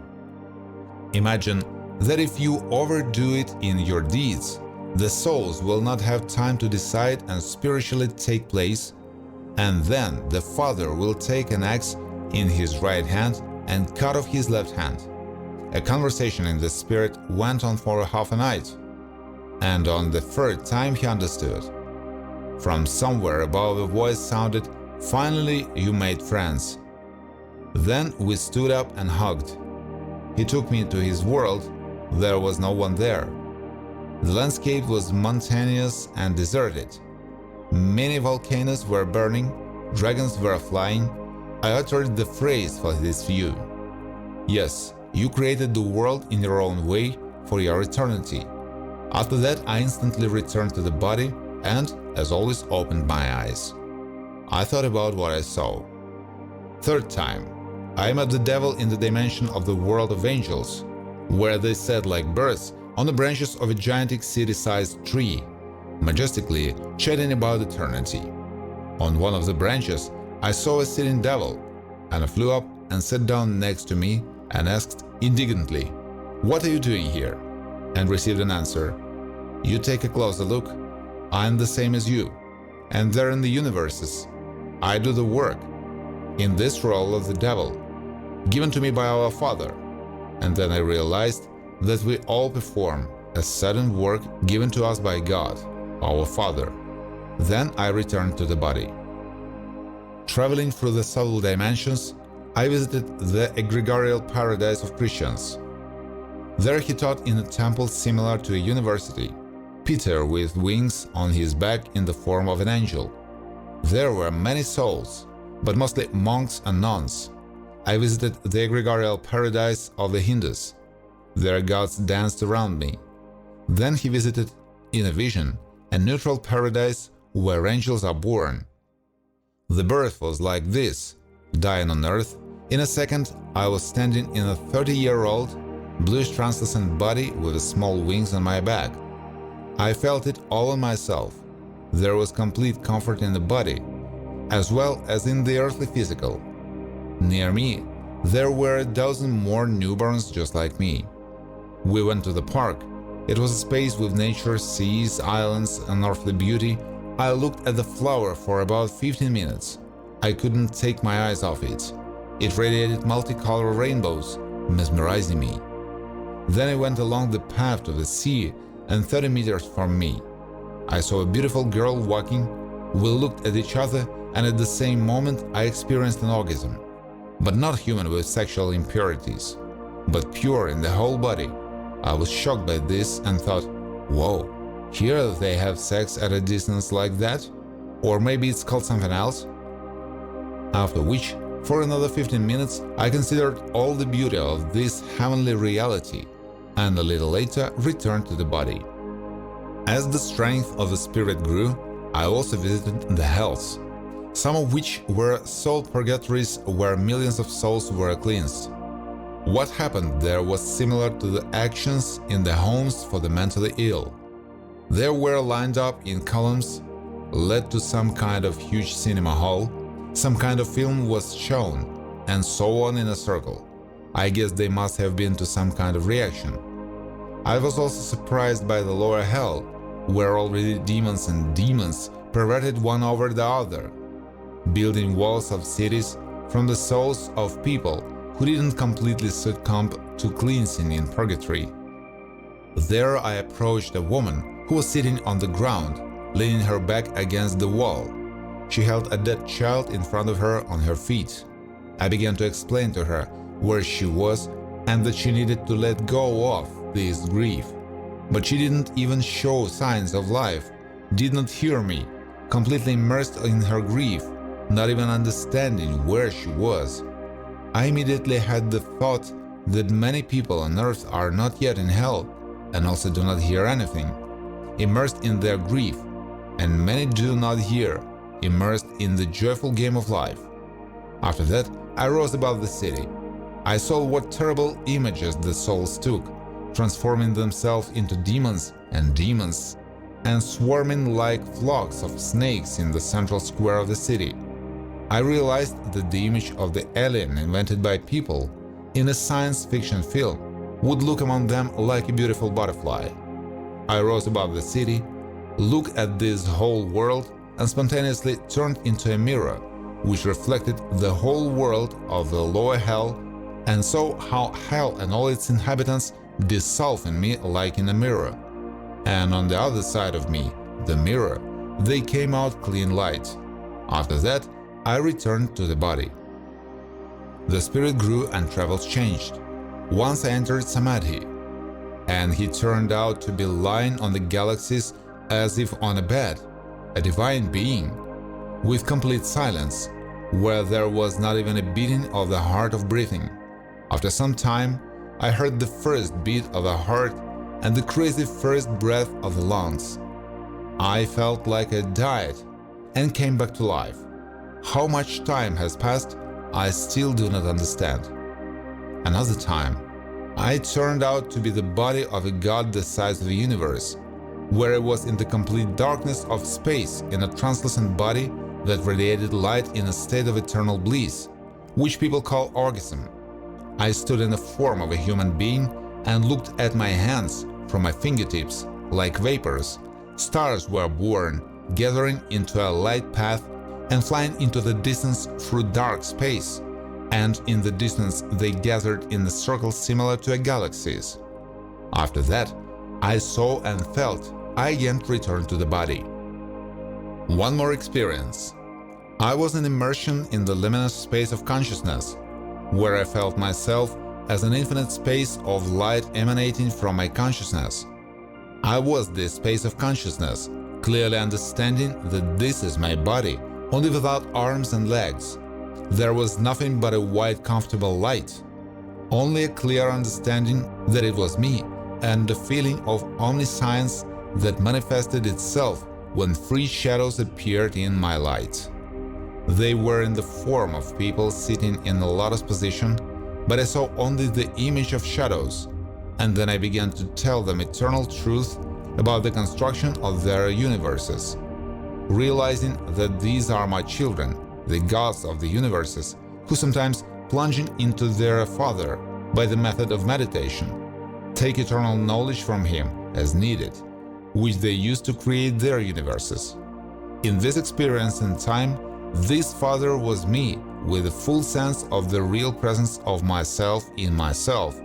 "Imagine that if you overdo it in your deeds, the souls will not have time to decide and spiritually take place, and then the Father will take an axe in his right hand and cut off his left hand." A conversation in the spirit went on for half a night, and on the third time he understood. From somewhere above a voice sounded, "Finally you made friends." Then we stood up and hugged. He took me to his world. There was no one there. The landscape was mountainous and deserted. Many volcanoes were burning, dragons were flying. I uttered the phrase for this view. "Yes, you created the world in your own way for your eternity." After that, I instantly returned to the body and, as always, opened my eyes. I thought about what I saw. Third time, I met the devil in the dimension of the world of angels, where they sat like birds on the branches of a gigantic city-sized tree, majestically chatting about eternity. On one of the branches, I saw a sitting devil, and I flew up and sat down next to me and asked indignantly, "What are you doing here?" and received an answer, "You take a closer look. I am the same as you, and there in the universes, I do the work, in this role of the devil, given to me by our Father." And then I realized that we all perform a certain work given to us by God, our Father. Then I returned to the body. Traveling through the subtle dimensions, I visited the egregorial paradise of Christians. There he taught in a temple similar to a university, Peter with wings on his back in the form of an angel. There were many souls, but mostly monks and nuns. I visited the egregorial paradise of the Hindus. Their gods danced around me. Then he visited, in a vision, a neutral paradise where angels are born. The birth was like this, dying on earth. In a second, I was standing in a 30-year-old, bluish translucent body with small wings on my back. I felt it all on myself. There was complete comfort in the body, as well as in the earthly physical. Near me, there were a dozen more newborns just like me. We went to the park. It was a space with nature, seas, islands, and earthly beauty. I looked at the flower for about 15 minutes. I couldn't take my eyes off it. It radiated multicolored rainbows, mesmerizing me. Then I went along the path to the sea, and 30 meters from me, I saw a beautiful girl walking. We looked at each other, and at the same moment I experienced an orgasm. But not human with sexual impurities, but pure in the whole body. I was shocked by this and thought, whoa, here they have sex at a distance like that? Or maybe it's called something else? After which, for another 15 minutes, I considered all the beauty of this heavenly reality, and a little later returned to the body. As the strength of the spirit grew, I also visited the hells, some of which were soul purgatories where millions of souls were cleansed. What happened there was similar to the actions in the homes for the mentally ill. They were lined up in columns, led to some kind of huge cinema hall, some kind of film was shown, and so on in a circle. I guess they must have been to some kind of reaction. I was also surprised by the lower hell, where already demons and demons perverted one over the other, building walls of cities from the souls of people who didn't completely succumb to cleansing in purgatory. There I approached a woman who was sitting on the ground, leaning her back against the wall. She held a dead child in front of her on her feet. I began to explain to her where she was and that she needed to let go of this grief. But she didn't even show signs of life, did not hear me, completely immersed in her grief, not even understanding where she was. I immediately had the thought that many people on earth are not yet in hell and also do not hear anything, immersed in their grief, and many do not hear, immersed in the joyful game of life. After that, I rose above the city. I saw what terrible images the souls took, transforming themselves into demons, and swarming like flocks of snakes in the central square of the city. I realized that the image of the alien invented by people in a science fiction film would look among them like a beautiful butterfly. I rose above the city, looked at this whole world, and spontaneously turned into a mirror, which reflected the whole world of the lower hell, and saw how hell and all its inhabitants dissolve in me like in a mirror. And on the other side of me, the mirror, they came out clean light. After that, I returned to the body. The spirit grew and travels changed. Once I entered Samadhi, and he turned out to be lying on the galaxies as if on a bed, a divine being, with complete silence, where there was not even a beating of the heart of breathing. After some time, I heard the first beat of the heart and the crazy first breath of the lungs. I felt like I died and came back to life. How much time has passed, I still do not understand. Another time, I turned out to be the body of a god the size of the universe, where I was in the complete darkness of space in a translucent body that radiated light in a state of eternal bliss, which people call orgasm. I stood in the form of a human being and looked at my hands from my fingertips like vapors. Stars were born, gathering into a light path and flying into the distance through dark space, and in the distance they gathered in a circle similar to a galaxies. After that, I saw and felt I again returned to the body. One more experience. I was in immersion in the luminous space of consciousness, where I felt myself as an infinite space of light emanating from my consciousness. I was this space of consciousness, clearly understanding that this is my body, only without arms and legs. There was nothing but a white, comfortable light. Only a clear understanding that it was me, and the feeling of omniscience that manifested itself when three shadows appeared in my light. They were in the form of people sitting in a lotus position, but I saw only the image of shadows, and then I began to tell them eternal truth about the construction of their universes, realizing that these are my children, the gods of the universes, who sometimes plunging into their Father by the method of meditation, take eternal knowledge from him as needed, which they use to create their universes. In this experience and time, this Father was me, with a full sense of the real presence of myself in myself,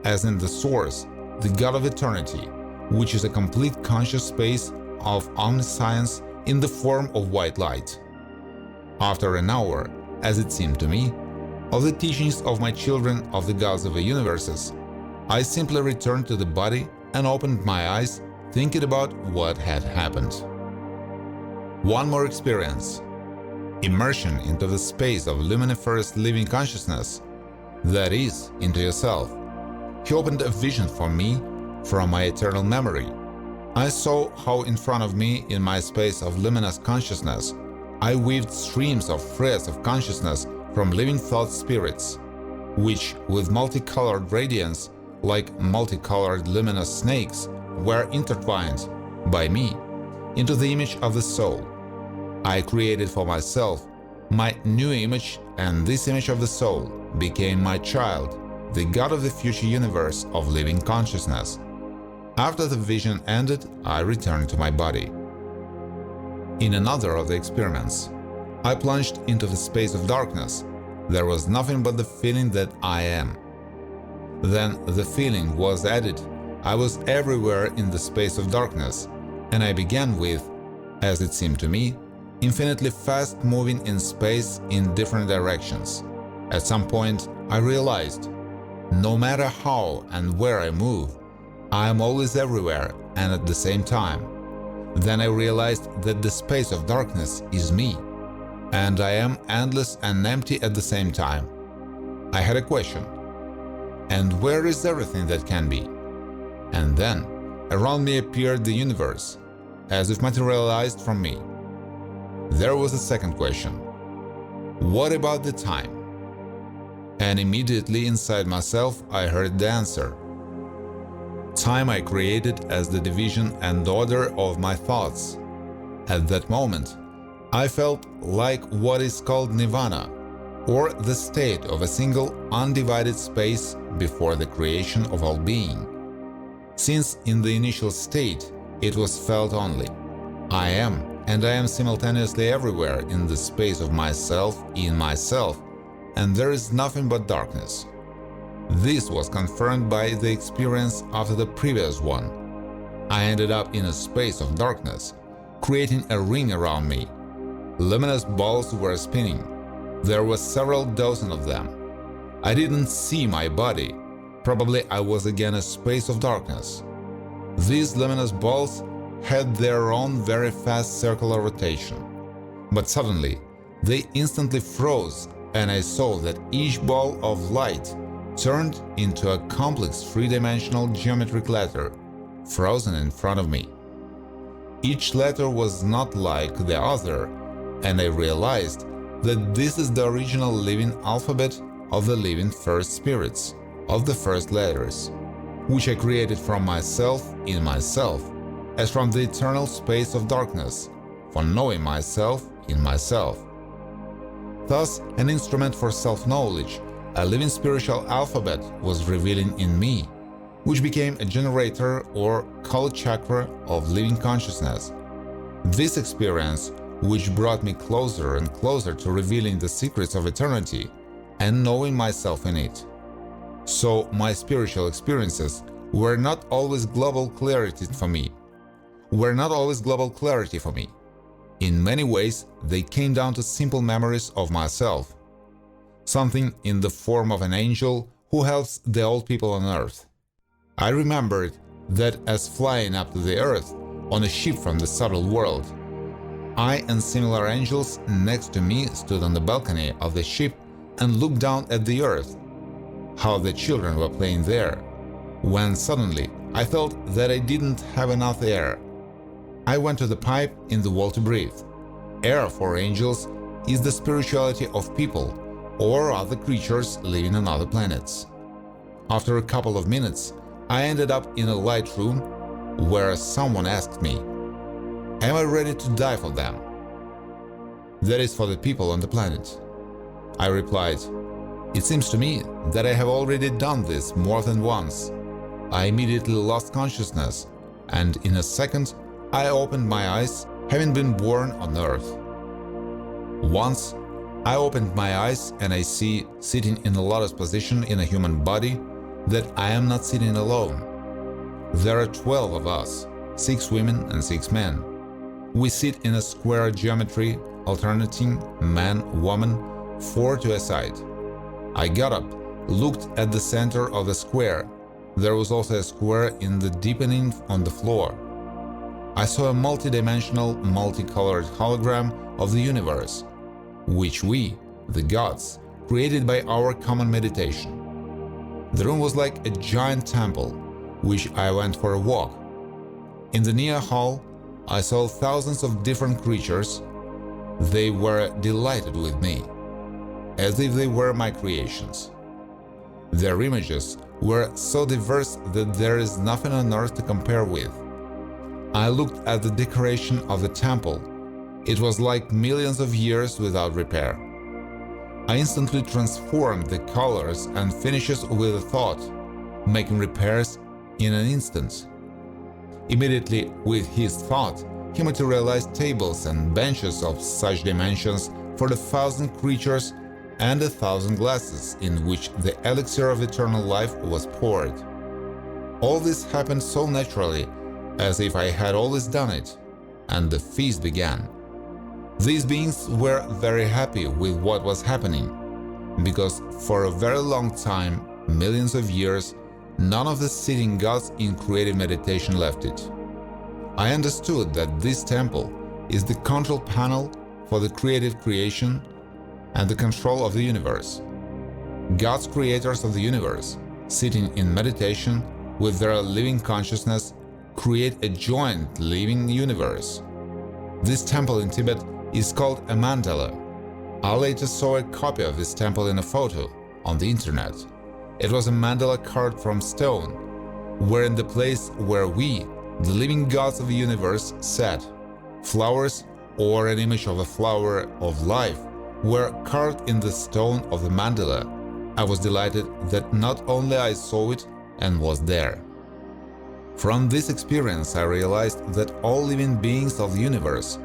as in the Source, the God of eternity, which is a complete conscious space of omniscience in the form of white light. After an hour, as it seemed to me, of the teachings of my children of the gods of the universes, I simply returned to the body and opened my eyes, thinking about what had happened. One more experience. Immersion into the space of luminiferous living consciousness, that is, into yourself. He opened a vision for me from my eternal memory. I saw how in front of me, in my space of luminous consciousness, I weaved streams of threads of consciousness from living thought spirits, which, with multicolored radiance, like multicolored luminous snakes, were intertwined, by me, into the image of the soul. I created for myself my new image, and this image of the soul became my child, the God of the future universe of living consciousness. After the vision ended, I returned to my body. In another of the experiments, I plunged into the space of darkness. There was nothing but the feeling that I am. Then the feeling was added. I was everywhere in the space of darkness, and I began with, as it seemed to me, infinitely fast moving in space in different directions. At some point, I realized, no matter how and where I move, I am always everywhere and at the same time. Then I realized that the space of darkness is me, and I am endless and empty at the same time. I had a question. And where is everything that can be? And then, around me appeared the universe, as if materialized from me. There was a second question. What about the time? And immediately inside myself I heard the answer. Time I created as the division and order of my thoughts. At that moment, I felt like what is called nirvana, or the state of a single undivided space before the creation of all being. Since in the initial state it was felt only, I am, and I am simultaneously everywhere in the space of myself in myself, and there is nothing but darkness. This was confirmed by the experience after the previous one. I ended up in a space of darkness, creating a ring around me. Luminous balls were spinning. There were several dozen of them. I didn't see my body. Probably I was again a space of darkness. These luminous balls had their own very fast circular rotation. But suddenly, they instantly froze, and I saw that each ball of light turned into a complex three-dimensional geometric letter, frozen in front of me. Each letter was not like the other, and I realized that this is the original living alphabet of the living first spirits, of the first letters, which I created from myself in myself, as from the eternal space of darkness, for knowing myself in myself. Thus, an instrument for self-knowledge, a living spiritual alphabet was revealing in me, which became a generator or cult chakra of living consciousness. This experience, which brought me closer and closer to revealing the secrets of eternity and knowing myself in it. So my spiritual experiences were not always global clarity for me. In many ways, they came down to simple memories of myself. Something in the form of an angel who helps the old people on earth. I remembered that as flying up to the earth on a ship from the subtle world, I and similar angels next to me stood on the balcony of the ship and looked down at the earth, how the children were playing there, when suddenly I felt that I didn't have enough air. I went to the pipe in the wall to breathe. Air for angels is the spirituality of people or other creatures living on other planets. After a couple of minutes, I ended up in a light room where someone asked me, "Am I ready to die for them?" That is for the people on the planet. I replied, "It seems to me that I have already done this more than once." I immediately lost consciousness, and in a second I opened my eyes, having been born on Earth. Once I opened my eyes and I see, sitting in a lotus position in a human body, that I am not sitting alone. There are 12 of us, 6 women and 6 men. We sit in a square geometry, alternating man, woman, 4 to a side. I got up, looked at the center of the square. There was also a square in the deepening on the floor. I saw a multi-dimensional, multicolored hologram of the universe, which we, the gods, created by our common meditation. The room was like a giant temple, which I went for a walk. In the near hall, I saw thousands of different creatures. They were delighted with me, as if they were my creations. Their images were so diverse that there is nothing on earth to compare with. I looked at the decoration of the temple. It was like millions of years without repair. I instantly transformed the colors and finishes with a thought, making repairs in an instant. Immediately, with his thought, he materialized tables and benches of such dimensions for 1,000 creatures and 1,000 glasses in which the elixir of eternal life was poured. All this happened so naturally, as if I had always done it. and the feast began. These beings were very happy with what was happening, because for a very long time, millions of years, none of the sitting gods in creative meditation left it. I understood that this temple is the control panel for the creative creation and the control of the universe. Gods, creators of the universe, sitting in meditation with their living consciousness, create a joint living universe. This temple in Tibet is called a mandala. I later saw a copy of this temple in a photo on the internet. It was a mandala carved from stone, where in the place where we, the living gods of the universe, sat, flowers or an image of a flower of life were carved in the stone of the mandala. I was delighted that not only I saw it and was there. From this experience, I realized that all living beings of the universe,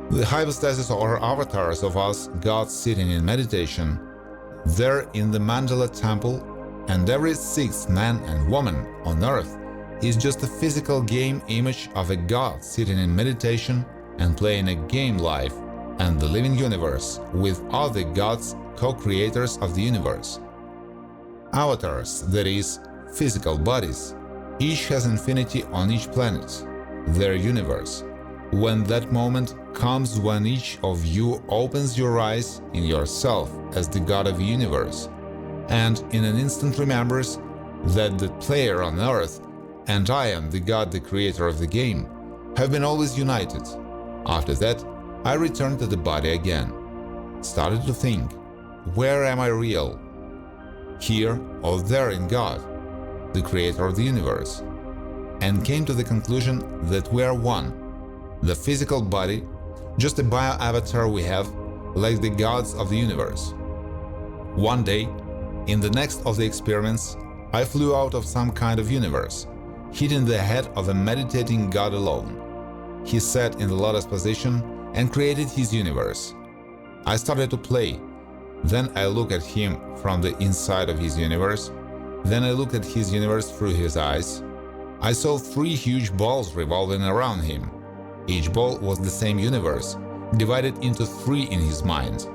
the hypostases or avatars of us gods sitting in meditation, there in the mandala temple, and every sixth man and woman on earth is just a physical game image of a god sitting in meditation and playing a game life and the living universe with other gods, co-creators of the universe. Avatars, that is, physical bodies, each has infinity on each planet, their universe. When that moment comes when each of you opens your eyes in yourself as the God of the universe, and in an instant remembers that the player on earth and I am the God, the creator of the game, have been always united. After that, I returned to the body again, started to think, where am I real? Here or there in God, the creator of the universe, and came to the conclusion that we are one. The physical body, just a bio-avatar we have, like the gods of the universe. One day, in the next of the experiments, I flew out of some kind of universe, hitting the head of a meditating god alone. He sat in the lotus position and created his universe. I started to play. Then I looked at him from the inside of his universe. Then I looked at his universe through his eyes. I saw 3 huge balls revolving around him. Each ball was the same universe, divided into 3 in his mind.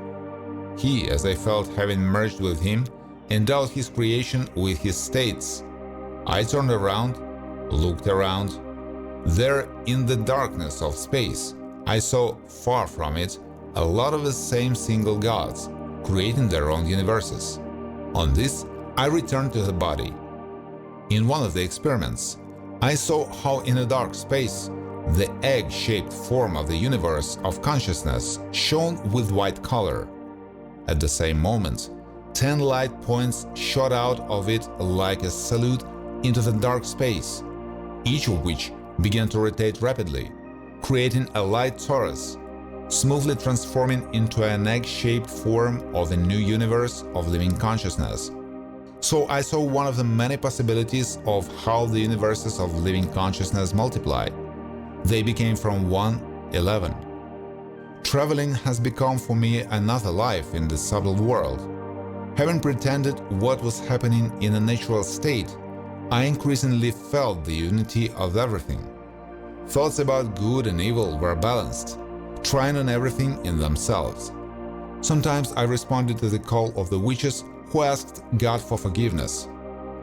He, as I felt having merged with him, endowed his creation with his states. I turned around, looked around. There, in the darkness of space, I saw, far from it, a lot of the same single gods, creating their own universes. On this, I returned to the body. In one of the experiments, I saw how in a dark space, the egg-shaped form of the universe of consciousness shone with white color. At the same moment, 10 light points shot out of it like a salute into the dark space, each of which began to rotate rapidly, creating a light torus, smoothly transforming into an egg-shaped form of a new universe of living consciousness. So I saw one of the many possibilities of how the universes of living consciousness multiply. They became from 1, 11. Traveling has become for me another life in the subtle world. Having pretended what was happening in a natural state, I increasingly felt the unity of everything. Thoughts about good and evil were balanced, trying on everything in themselves. Sometimes I responded to the call of the witches who asked God for forgiveness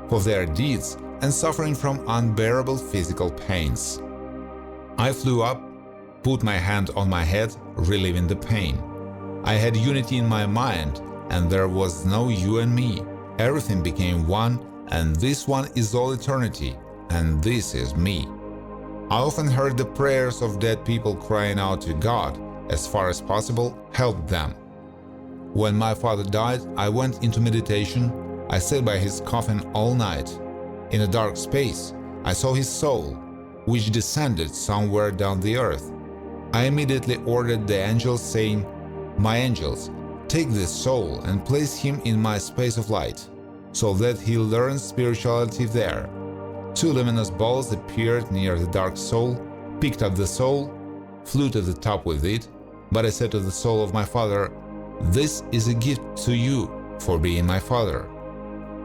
for their deeds and suffering from unbearable physical pains. I flew up, put my hand on my head, relieving the pain. I had unity in my mind, and there was no you and me. Everything became one, and this one is all eternity, and this is me. I often heard the prayers of dead people crying out to God, as far as possible, help them. When my father died, I went into meditation. I sat by his coffin all night. In a dark space, I saw his soul, which descended somewhere down the earth. I immediately ordered the angels, saying, "My angels, take this soul and place him in my space of light, so that he learns spirituality there." 2 luminous balls appeared near the dark soul, picked up the soul, flew to the top with it, but I said to the soul of my father, "This is a gift to you for being my father."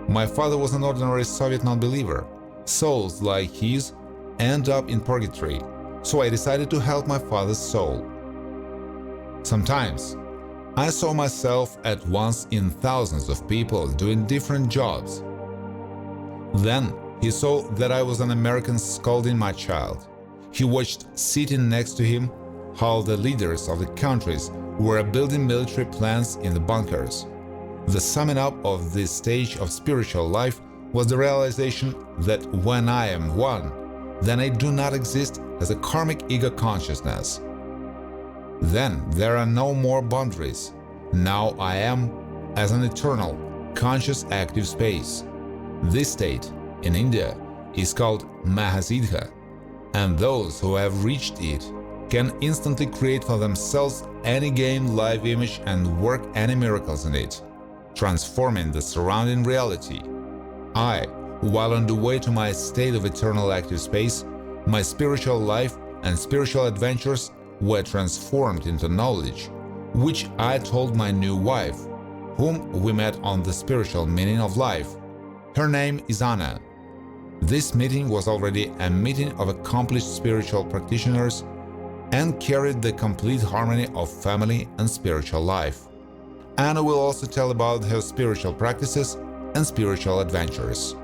My father was an ordinary Soviet non-believer. Souls like his end up in purgatory, so I decided to help my father's soul. Sometimes, I saw myself at once in thousands of people doing different jobs. Then, he saw that I was an American scolding my child. He watched, sitting next to him, how the leaders of the countries were building military plans in the bunkers. The summing up of this stage of spiritual life was the realization that when I am one, then I do not exist as a karmic ego consciousness. Then there are no more boundaries. Now I am as an eternal, conscious active space. This state, in India, is called mahasiddha, and those who have reached it can instantly create for themselves any game, live image and work any miracles in it, transforming the surrounding reality. I, while on the way to my state of eternal active space, my spiritual life and spiritual adventures were transformed into knowledge, which I told my new wife, whom we met on the spiritual meaning of life. Her name is Anna. This meeting was already a meeting of accomplished spiritual practitioners and carried the complete harmony of family and spiritual life. Anna will also tell about her spiritual practices and spiritual adventures.